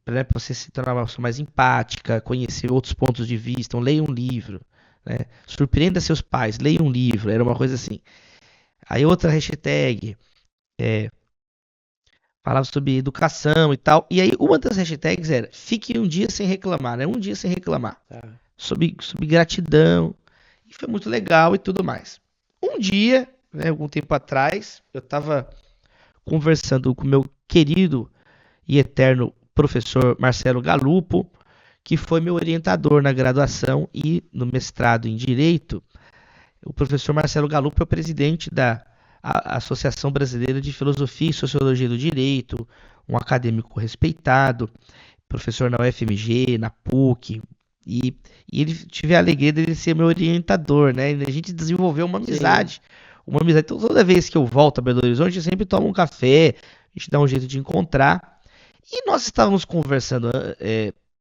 para você se tornar uma pessoa mais empática, conhecer outros pontos de vista. Então, leia um livro, né? Surpreenda seus pais, leia um livro, era uma coisa assim. Aí outra hashtag falava sobre educação e tal. E aí uma das hashtags era fique um dia sem reclamar, né? Um dia sem reclamar. Sobre gratidão. E foi muito legal e tudo mais. Um dia, né, algum tempo atrás, eu estava conversando com meu querido e eterno professor Marcelo Galupo, que foi meu orientador na graduação e no mestrado em Direito. O professor Marcelo Galupo é o presidente da Associação Brasileira de Filosofia e Sociologia do Direito, um acadêmico respeitado, professor na UFMG, na PUC, e ele tive a alegria de ser meu orientador, né? A gente desenvolveu uma amizade. Então, toda vez que eu volto a Belo Horizonte, eu sempre tomo um café, a gente dá um jeito de encontrar. E nós estávamos conversando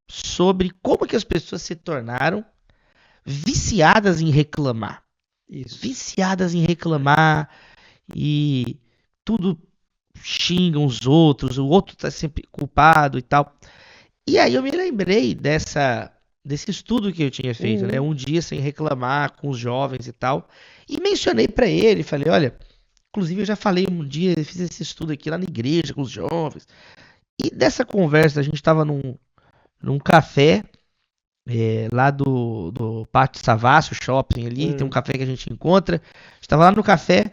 sobre como que as pessoas se tornaram viciadas em reclamar. Isso. Viciadas em reclamar e tudo xingam os outros, o outro está sempre culpado e tal. E aí eu me lembrei desse estudo que eu tinha feito, né? Um dia sem reclamar com os jovens e tal. E mencionei para ele, falei, olha, inclusive eu já falei um dia, fiz esse estudo aqui lá na igreja com os jovens. E dessa conversa, a gente estava num café lá do Pátio Savassi, o shopping ali, tem um café que a gente encontra. A gente estava lá no café,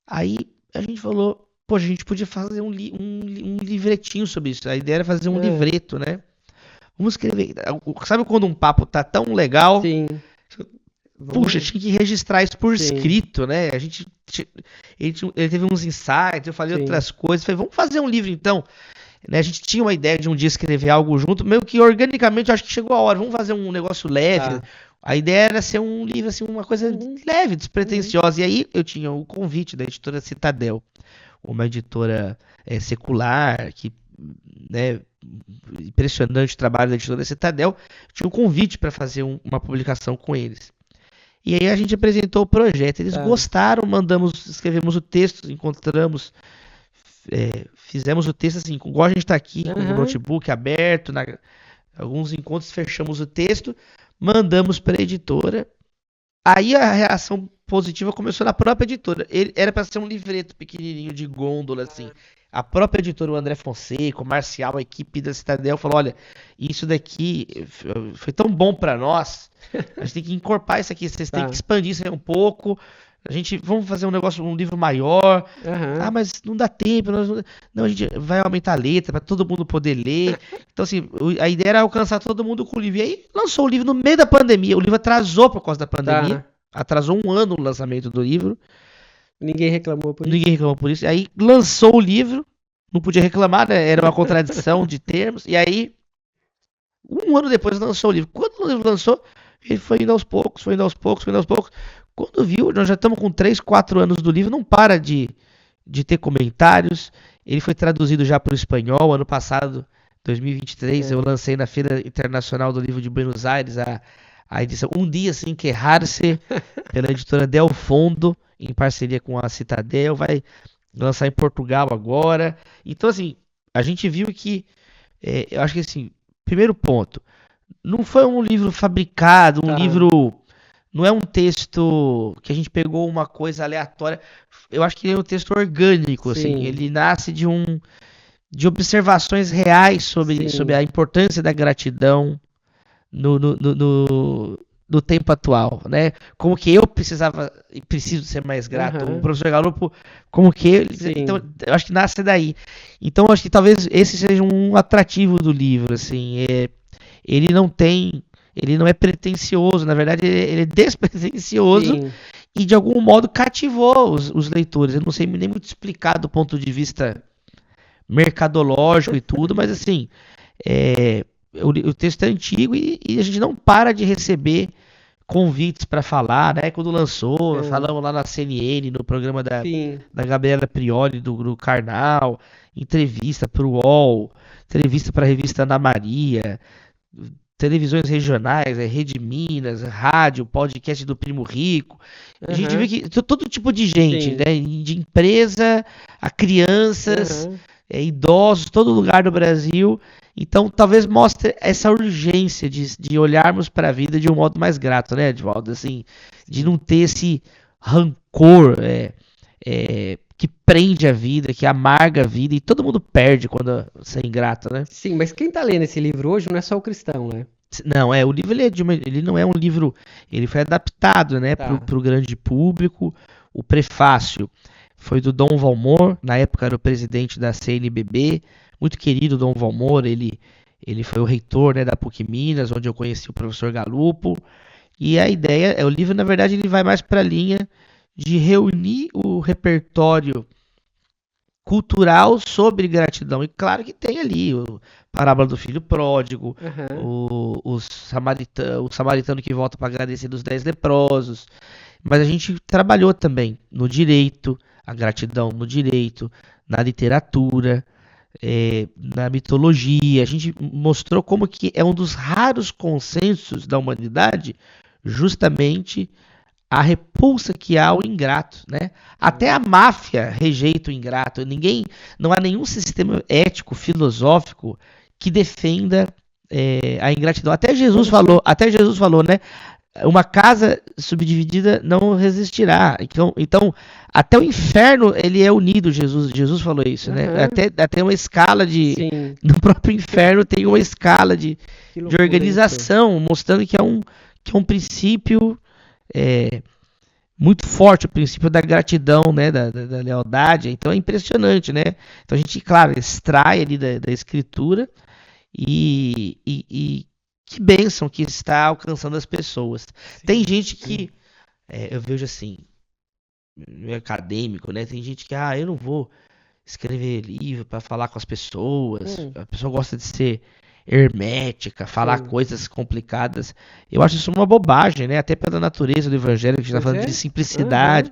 aí a gente falou, poxa, a gente podia fazer um livretinho sobre isso. A ideia era fazer um livreto, né? Vamos escrever. Sabe quando um papo tá tão legal? Sim. Puxa, tinha que registrar isso por escrito, né? Ele teve uns insights, eu falei outras coisas. Falei, vamos fazer um livro então. Né? A gente tinha uma ideia de um dia escrever algo junto, meio que organicamente, eu acho que chegou a hora. Vamos fazer um negócio leve. A ideia era ser um livro, assim, uma coisa leve, despretensiosa. E aí eu tinha o convite da editora Citadel, uma editora secular, que, né, impressionante o trabalho da editora Citadel. Tinha um convite para fazer uma publicação com eles. E aí a gente apresentou o projeto. Eles gostaram, escrevemos o texto, encontramos, fizemos o texto assim, igual a gente está aqui, com o notebook aberto, alguns encontros fechamos o texto, mandamos para a editora. Aí a reação positiva começou na própria editora. Era para ser um livreto pequenininho de gôndola, assim. A própria editora, o André Fonseca, o Marcial, a equipe da Citadel, falou, olha, isso daqui foi tão bom para nós, a gente tem que incorporar isso aqui, vocês têm que expandir isso aí um pouco, vamos fazer um livro maior. Mas não dá tempo, não, a gente vai aumentar a letra para todo mundo poder ler. Então, assim, a ideia era alcançar todo mundo com o livro. E aí lançou o livro no meio da pandemia, o livro atrasou por causa da pandemia, atrasou um ano o lançamento do livro. Ninguém reclamou por isso. Aí lançou o livro, não podia reclamar, né? Era uma contradição de termos. E aí, um ano depois lançou o livro. Quando o livro lançou, ele foi indo aos poucos. Quando viu, nós já estamos com 3, 4 anos do livro, não para de ter comentários. Ele foi traduzido já para o espanhol. Ano passado, 2023, eu lancei na Feira Internacional do Livro de Buenos Aires a edição Um Dia Sem Quejar-se, pela editora Del Fondo, em parceria com a Citadel. Vai lançar em Portugal agora. Então, assim, a gente viu que, eu acho que, assim, primeiro ponto, não foi um livro fabricado, um Tá. livro. Não é um texto que a gente pegou uma coisa aleatória. Eu acho que ele é um texto orgânico, assim. Sim. Ele nasce de observações reais sobre Sim. a importância da gratidão no tempo atual, né? Como que eu precisava e preciso ser mais grato. O Aham. professor Galupo, como que ele. Sim. Então, eu acho que nasce daí. Então, eu acho que talvez esse seja um atrativo do livro, assim. Ele não tem. Ele não é pretensioso, na verdade, ele é despretensioso Sim. e de algum modo cativou os leitores. Eu não sei nem muito explicar do ponto de vista mercadológico e tudo, mas assim, o texto é antigo e a gente não para de receber convites para falar, né? Quando lançou, falamos lá na CNN, no programa Sim. da Gabriela Prioli, do Karnal, entrevista para o UOL, entrevista para a revista Ana Maria, televisões regionais, Rede Minas, rádio, podcast do Primo Rico. A gente vê que todo tipo de gente, Sim. né? De empresa a crianças, idosos, todo lugar do Brasil. Então, talvez mostre essa urgência de olharmos para a vida de um modo mais grato, né, Edvaldo? Assim, de não ter esse rancor que prende a vida, que amarga a vida, e todo mundo perde quando você é ingrato, né? Sim, mas quem tá lendo esse livro hoje não é só o cristão, né? Não, o livro ele não é um livro, ele foi adaptado, né, Tá. pro grande público. O prefácio foi do Dom Valmor, na época era o presidente da CNBB, muito querido Dom Valmor, ele foi o reitor, né, da PUC Minas, onde eu conheci o professor Galupo. E a ideia, o livro na verdade ele vai mais para a linha de reunir o repertório cultural sobre gratidão. E claro que tem ali o Parábola do Filho Pródigo, o samaritano que volta para agradecer dos 10 leprosos. Mas a gente trabalhou também no direito, a gratidão no direito, na literatura, na mitologia. A gente mostrou como que é um dos raros consensos da humanidade, justamente a repulsa que há ao ingrato, né? Até a máfia rejeita o ingrato. Não há nenhum sistema ético, filosófico que defenda a ingratidão. Até Jesus falou, né? Uma casa subdividida não resistirá. Então, até o inferno ele é unido. Jesus falou isso, né? Até uma escala de Sim. no próprio inferno tem uma escala de organização, mostrando que é um princípio muito forte, o princípio da gratidão, né, da lealdade. Então é impressionante, né? Então a gente, claro, extrai ali da escritura e que bênção que está alcançando as pessoas. Sim. Tem gente que eu vejo assim, acadêmico, né? Tem gente que eu não vou escrever livro para falar com as pessoas. A pessoa gosta de ser hermética, falar coisas complicadas. Eu acho isso uma bobagem, né? Até pela natureza do evangelho, que a gente está falando de simplicidade,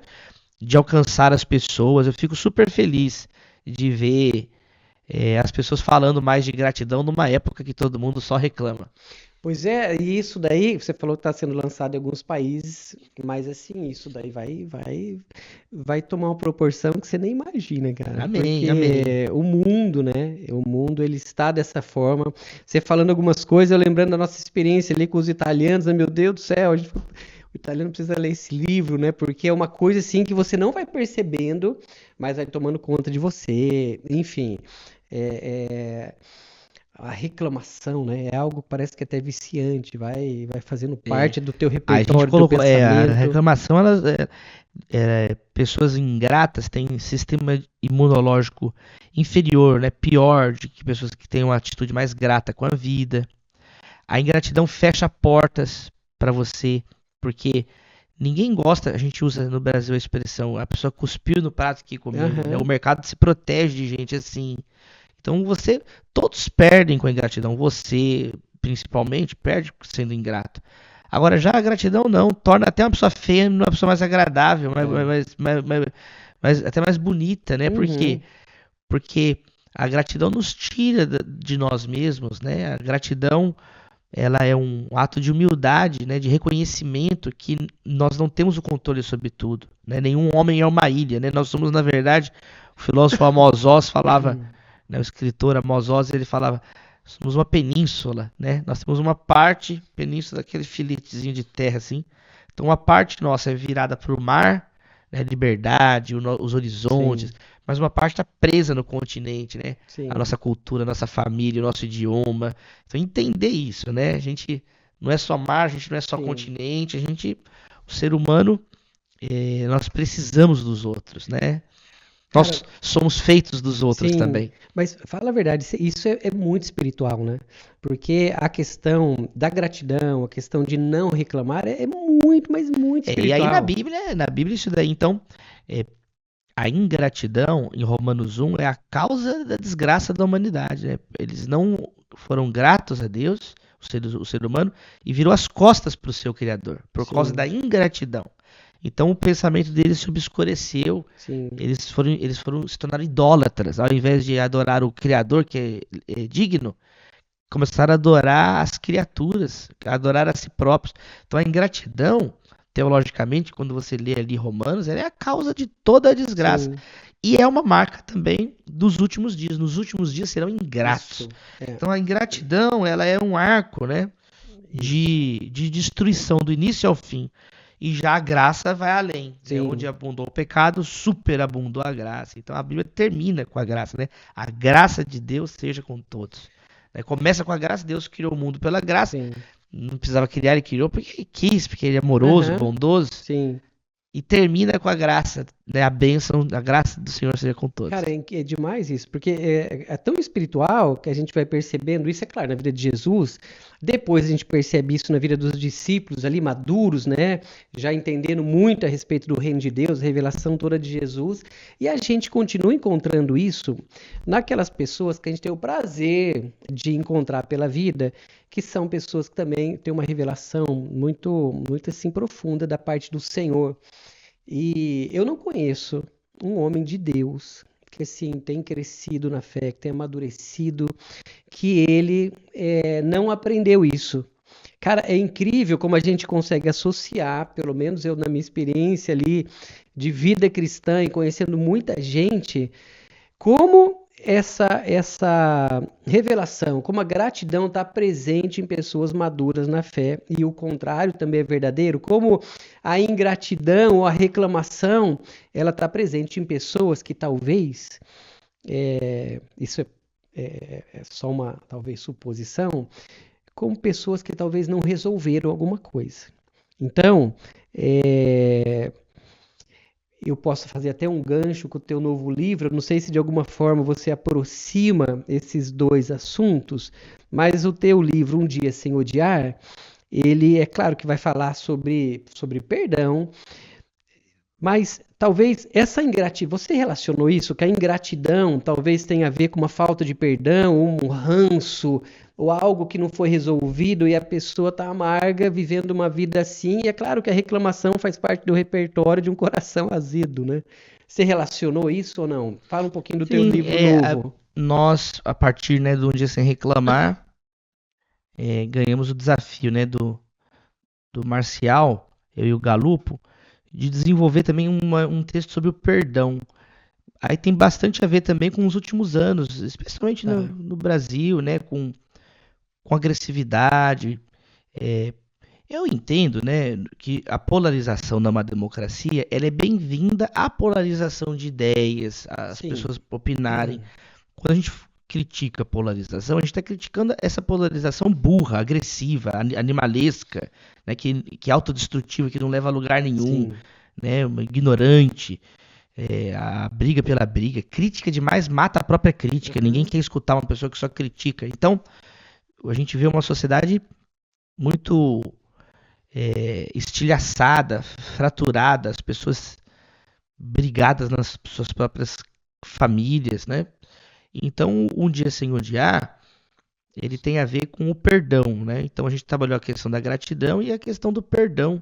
de alcançar as pessoas. Eu fico super feliz de ver as pessoas falando mais de gratidão numa época que todo mundo só reclama. Pois é, e isso daí, você falou que está sendo lançado em alguns países, mas assim, isso daí vai tomar uma proporção que você nem imagina, cara. Amém, porque amém. o mundo, né? O mundo, ele está dessa forma. Você falando algumas coisas, eu lembrando da nossa experiência ali com os italianos, né? Meu Deus do céu, o italiano precisa ler esse livro, né? Porque é uma coisa assim que você não vai percebendo, mas vai tomando conta de você. Enfim, a reclamação, né? É algo que parece que é até viciante, vai fazendo parte do teu A gente repertório, do teu colocou, a pensamento. reclamação, pessoas ingratas têm sistema imunológico inferior, né? Pior de que pessoas que têm uma atitude mais grata com a vida. A ingratidão fecha portas para você, porque ninguém gosta, a gente usa no Brasil a expressão, a pessoa cuspiu no prato que comeu, né? O mercado se protege de gente assim. Então todos perdem com a ingratidão, você principalmente perde sendo ingrato. Agora já a gratidão não, torna até uma pessoa feia uma pessoa mais agradável, até mais bonita, né? Por quê? Porque a gratidão nos tira de nós mesmos, né? A gratidão, ela é um ato de humildade, né? De reconhecimento que nós não temos o controle sobre tudo, né? Nenhum homem é uma ilha, né? Nós somos, na verdade, o filósofo Amos Oz falava, né, o escritor Amos Oz, ele falava, somos uma península, né? Nós temos uma parte, península, aquele filetezinho de terra assim. Então uma parte nossa é virada para o mar, né? Liberdade, os horizontes, Sim, mas uma parte está presa no continente, né? A sim, nossa cultura, a nossa família, o nosso idioma. Então entender isso, né? A gente não é só mar, a gente não é só sim. continente, o ser humano, nós precisamos dos outros, né? Cara, Nós somos feitos dos outros sim, também. mas fala a verdade, isso é muito espiritual, né? Porque a questão da gratidão, a questão de não reclamar é muito, mas muito E aí na espiritual. Bíblia isso daí, então, é, a ingratidão em Romanos 1 é a causa da desgraça da humanidade, né? Eles não foram gratos a Deus, o ser humano, e virou as costas para o seu Criador, por causa da Sim, ingratidão. Então o pensamento deles se obscureceu, sim, eles se tornaram idólatras, ao invés de adorar o Criador, que é digno, começaram a adorar as criaturas, a adorar a si próprios. Então a ingratidão, teologicamente, quando você lê ali Romanos, ela é a causa de toda a desgraça. sim, E é uma marca também dos últimos dias. Nos últimos dias serão ingratos. isso, é, Então a ingratidão, ela é um arco, né, isso, de destruição do início ao fim. E já a graça vai além, né? Onde sim, abundou o pecado, superabundou a graça. Então a Bíblia termina com a graça, né? A graça de Deus seja com todos. Né? Começa com a graça, Deus criou o mundo pela graça. sim, Não precisava criar, ele criou porque ele quis, porque ele é amoroso, aham, bondoso. sim. E termina com a graça, né? A bênção, a graça do Senhor seja com todos. Cara, é demais isso, porque é tão espiritual que a gente vai percebendo isso, é claro, na vida de Jesus. Depois a gente percebe isso na vida dos discípulos ali, maduros, né? Já entendendo muito a respeito do reino de Deus, a revelação toda de Jesus. E a gente continua encontrando isso naquelas pessoas que a gente tem o prazer de encontrar pela vida, que são pessoas que também têm uma revelação muito assim profunda da parte do Senhor. E eu não conheço um homem de Deus que assim tem crescido na fé, que tem amadurecido, que ele não aprendeu isso. Cara, é incrível como a gente consegue associar, pelo menos eu na minha experiência ali de vida cristã e conhecendo muita gente, como essa revelação, como a gratidão está presente em pessoas maduras na fé e o contrário também é verdadeiro, como a ingratidão ou a reclamação ela está presente em pessoas que talvez isso é só uma talvez suposição, como pessoas que talvez não resolveram alguma coisa. Então, é, eu posso fazer até um gancho com o teu novo livro. Não sei se de alguma forma você aproxima esses dois assuntos, mas o teu livro Um Dia Sem Odiar, ele é claro que vai falar sobre perdão, mas talvez essa ingratidão, você relacionou isso, que a ingratidão talvez tenha a ver com uma falta de perdão, um ranço, ou algo que não foi resolvido e a pessoa está amarga, vivendo uma vida assim, e é claro que a reclamação faz parte do repertório de um coração azedo, né? Você relacionou isso ou não? Fala um pouquinho do teu Sim, livro novo. nós, a partir, né, do Um Dia Sem Reclamar, ganhamos o desafio, né, do Marcial, eu e o Galupo, de desenvolver também um texto sobre o perdão. Aí tem bastante a ver também com os últimos anos, especialmente no, Tá. no Brasil, né, com agressividade. É, eu entendo, né, que a polarização numa democracia, ela é bem-vinda à polarização de ideias, as Sim. pessoas opinarem. Quando a gente critica a polarização, a gente está criticando essa polarização burra, agressiva, animalesca, né, que é autodestrutiva, que não leva a lugar nenhum, Sim. né, ignorante, a briga pela briga. Crítica demais mata a própria crítica. Ninguém Uhum. quer escutar uma pessoa que só critica. Então, a gente vê uma sociedade muito estilhaçada, fraturada, as pessoas brigadas nas suas próprias famílias, né? Então, Um Dia Sem Odiar, ele tem a ver com o perdão, né? Então, a gente trabalhou a questão da gratidão e a questão do perdão,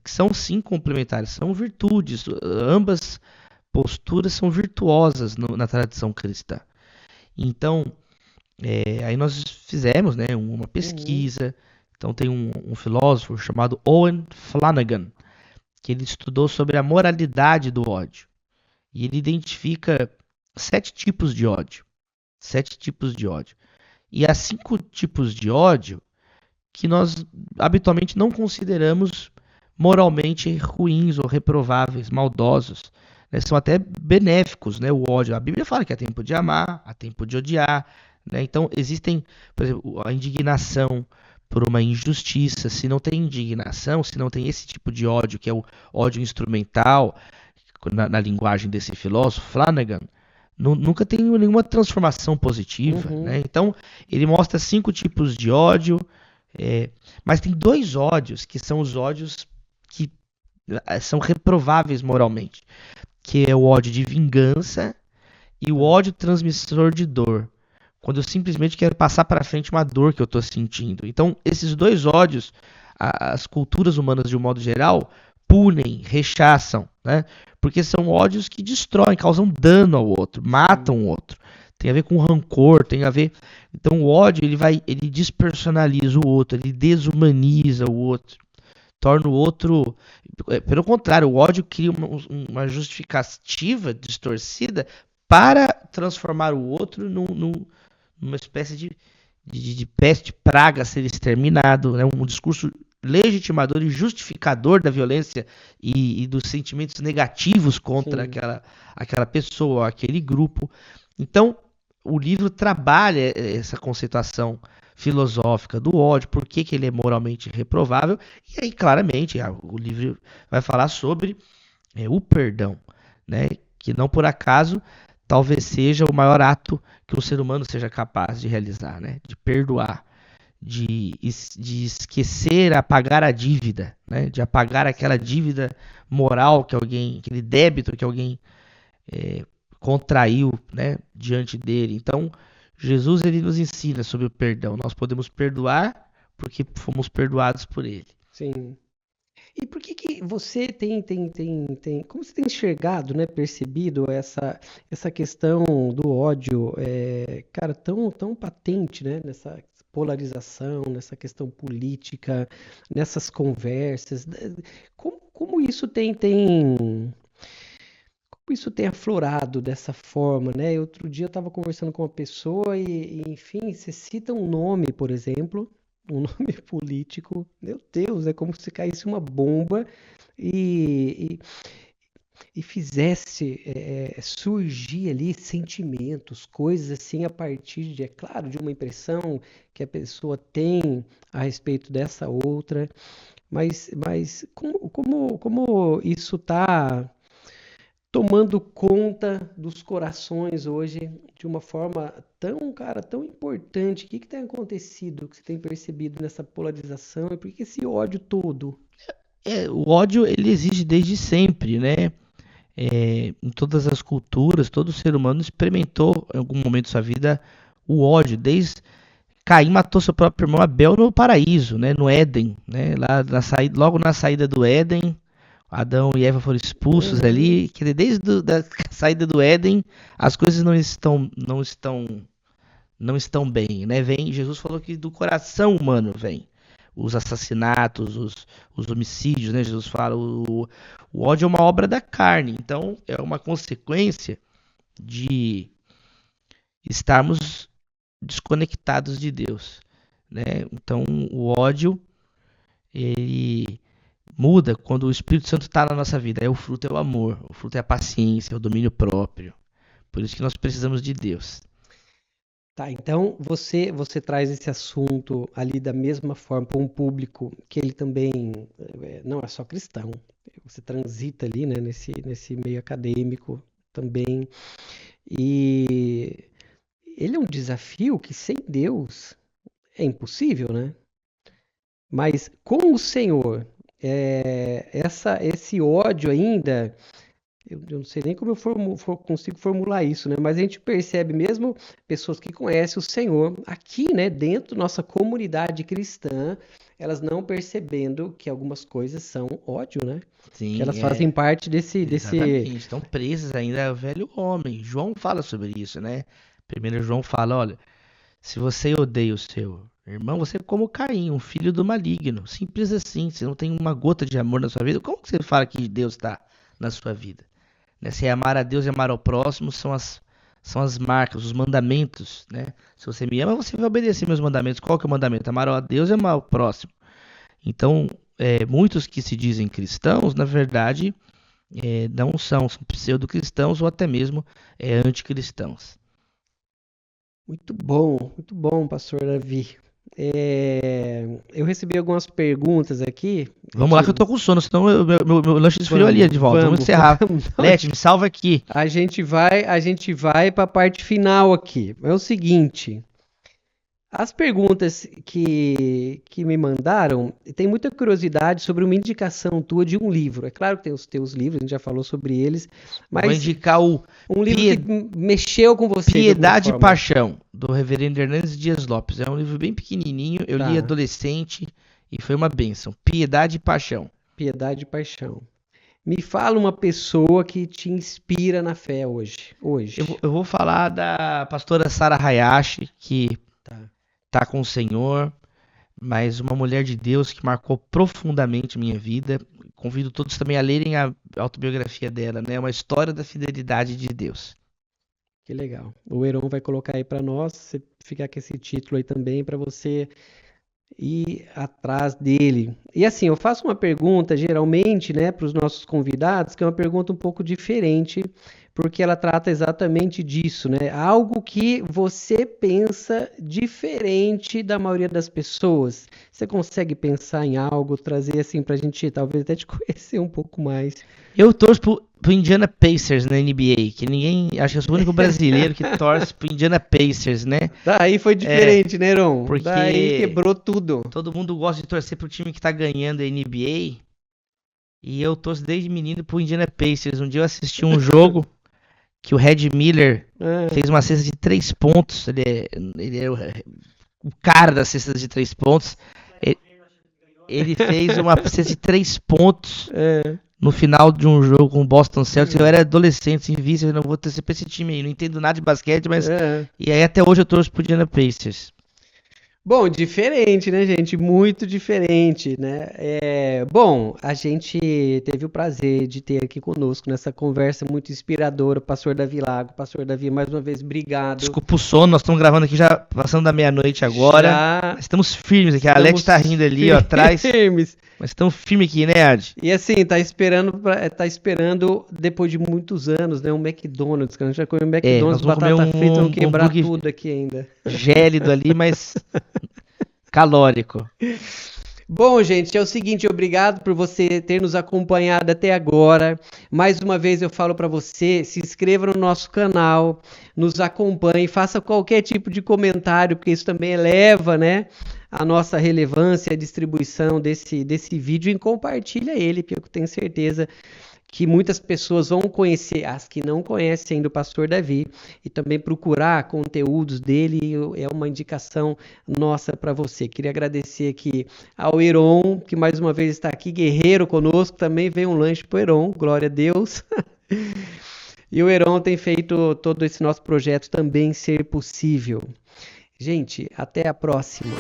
que são sim complementares, são virtudes, ambas posturas são virtuosas na tradição cristã. Então, aí nós fizemos, né, uma Uhum. pesquisa. Então, tem um filósofo chamado Owen Flanagan, que ele estudou sobre a moralidade do ódio. E ele identifica 7 tipos de ódio. 7 tipos de ódio. E há 5 tipos de ódio que nós habitualmente não consideramos moralmente ruins ou reprováveis, maldosos. Né? São até benéficos, né? O ódio. A Bíblia fala que há tempo de amar, há tempo de odiar. Né? Então, existem, por exemplo, a indignação por uma injustiça. Se não tem indignação, se não tem esse tipo de ódio, que é o ódio instrumental, na linguagem desse filósofo, Flanagan, nunca tem nenhuma transformação positiva. Né? Então, ele mostra 5 tipos de ódio, mas tem 2 ódios que são os ódios que são reprováveis moralmente, que é o ódio de vingança e o ódio transmissor de dor, quando eu simplesmente quero passar para frente uma dor que eu estou sentindo. Então, esses 2 ódios, as culturas humanas de um modo geral, punem, rechaçam, né? Porque são ódios que destroem, causam dano ao outro, matam o outro. Tem a ver com rancor, tem a ver... Então o ódio, ele despersonaliza o outro, ele desumaniza o outro, torna o outro... Pelo contrário, o ódio cria uma justificativa distorcida para transformar o outro numa espécie de peste, praga a ser exterminado, né? Um discurso legitimador e justificador da violência e dos sentimentos negativos contra aquela pessoa, aquele grupo. Então, o livro trabalha essa conceituação filosófica do ódio, por que ele é moralmente reprovável, e aí claramente o livro vai falar sobre o perdão, né? Que não por acaso talvez seja o maior ato que um ser humano seja capaz de realizar, né? De perdoar, de esquecer, apagar a dívida, né? De apagar aquela dívida moral que alguém, aquele débito que alguém contraiu, né, diante dele. Então, Jesus ele nos ensina sobre o perdão. Nós podemos perdoar porque fomos perdoados por ele. Sim. E por que você tem, como você tem enxergado, né, percebido essa questão do ódio, cara, tão patente, né, nessa polarização, nessa questão política, nessas conversas, como isso tem aflorado dessa forma, né? Outro dia eu estava conversando com uma pessoa e, enfim, você cita um nome, por exemplo, um nome político, meu Deus, é como se caísse uma bomba e fizesse surgir ali sentimentos, coisas assim a partir de, é claro, de uma impressão que a pessoa tem a respeito dessa outra, mas como isso está tomando conta dos corações hoje de uma forma tão importante. O que tem acontecido, que você tem percebido nessa polarização e por que esse ódio todo? O ódio ele existe desde sempre, né? Em todas as culturas, todo ser humano experimentou em algum momento da sua vida o ódio. Desde Caim matou seu próprio irmão Abel no paraíso, né? No Éden, né? Lá logo na saída do Éden, Adão e Eva foram expulsos ali, que desde a saída do Éden as coisas não estão bem, né? Jesus falou que do coração humano vem os assassinatos, os homicídios, né? Jesus fala, o ódio é uma obra da carne, então é uma consequência de estarmos desconectados de Deus, né? Então o ódio ele muda quando o Espírito Santo está na nossa vida. O fruto é o amor, o fruto é a paciência, é o domínio próprio. Por isso que nós precisamos de Deus. Tá, então você traz esse assunto ali da mesma forma para um público que ele também não é só cristão. Você transita ali, né, nesse meio acadêmico também. E ele é um desafio que sem Deus é impossível, né? Mas com o Senhor, esse ódio ainda, eu não sei nem como eu consigo formular isso, né? Mas a gente percebe mesmo pessoas que conhecem o Senhor aqui, né? Dentro da nossa comunidade cristã, elas não percebendo que algumas coisas são ódio, né? Sim, que elas fazem parte desse... Exatamente, estão presas ainda ao velho homem. João fala sobre isso, né? Primeiro João fala, olha, se você odeia o seu irmão, você é como Caim, um filho do maligno. Simples assim, você não tem uma gota de amor na sua vida. Como que você fala que Deus está na sua vida? Se amar a Deus e amar ao próximo são São as marcas, os mandamentos, né? Se você me ama, você vai obedecer meus mandamentos. Qual que é o mandamento? Amar a Deus e amar o próximo. Então, muitos que se dizem cristãos, na verdade, não são pseudo-cristãos ou até mesmo anticristãos. Muito bom, pastor Davi. Eu recebi algumas perguntas aqui. Vamos lá que eu tô com sono, senão meu lanche esfriou ali de volta. Vamos encerrar. Leti, me salva aqui. A gente vai para a parte final aqui. É o seguinte, as perguntas que me mandaram, tem muita curiosidade sobre uma indicação tua de um livro. É claro que tem os teus livros, a gente já falou sobre eles, mas vou indicar um livro que mexeu com você. Piedade e Paixão, do Reverendo Hernandes Dias Lopes. É um livro bem pequenininho, eu li adolescente e foi uma bênção. Piedade e Paixão. Piedade e Paixão. Me fala uma pessoa que te inspira na fé hoje. Eu vou falar da pastora Sara Hayashi, que tá com o Senhor, mas uma mulher de Deus que marcou profundamente minha vida. Convido todos também a lerem a autobiografia dela, né? Uma história da fidelidade de Deus. Que legal. O Heron vai colocar aí para nós, você ficar com esse título aí também para você ir atrás dele. E assim, eu faço uma pergunta geralmente, né, para os nossos convidados, que é uma pergunta um pouco diferente, porque ela trata exatamente disso, né? Algo que você pensa diferente da maioria das pessoas. Você consegue pensar em algo, trazer assim pra gente, talvez até te conhecer um pouco mais? Eu torço pro Indiana Pacers na NBA, que ninguém, acho que eu sou o único brasileiro que torce pro Indiana Pacers, né? Daí foi diferente, né, Heron? Porque daí quebrou tudo. Todo mundo gosta de torcer pro time que tá ganhando a NBA, e eu torço desde menino pro Indiana Pacers. Um dia eu assisti um jogo que o Red Miller fez uma cesta de 3 pontos. Ele é o cara das cestas de 3 pontos. Ele fez uma cesta de 3 pontos no final de um jogo com o Boston Celtics. Eu era adolescente, sem vista, eu não vou torcer pra esse time aí. Não entendo nada de basquete, mas... E aí até hoje eu torço pro Indiana Pacers. Bom, diferente, né, gente? Muito diferente, né? Bom, a gente teve o prazer de ter aqui conosco nessa conversa muito inspiradora, pastor Davi Lago. Pastor Davi, mais uma vez, obrigado. Desculpa o sono, nós estamos gravando aqui já passando da meia-noite agora. Estamos firmes aqui, a Leti tá rindo ali, ó, atrás. Firmes. Mas estamos firmes aqui, né, Ad? E assim, tá esperando depois de muitos anos, né, um McDonald's, que a gente já comeu um McDonald's, batata frita, vamos quebrar tudo aqui ainda. Gélido ali, mas calórico. Bom, gente, é o seguinte, obrigado por você ter nos acompanhado até agora. Mais uma vez eu falo para você, se inscreva no nosso canal, nos acompanhe, faça qualquer tipo de comentário, porque isso também eleva, né, a nossa relevância, a distribuição desse vídeo, e compartilha ele, porque eu tenho certeza que muitas pessoas vão conhecer, as que não conhecem ainda o pastor Davi, e também procurar conteúdos dele, é uma indicação nossa para você. Queria agradecer aqui ao Heron, que mais uma vez está aqui, guerreiro conosco, também veio um lanche para o Heron, glória a Deus. E o Heron tem feito todo esse nosso projeto também ser possível. Gente, até a próxima.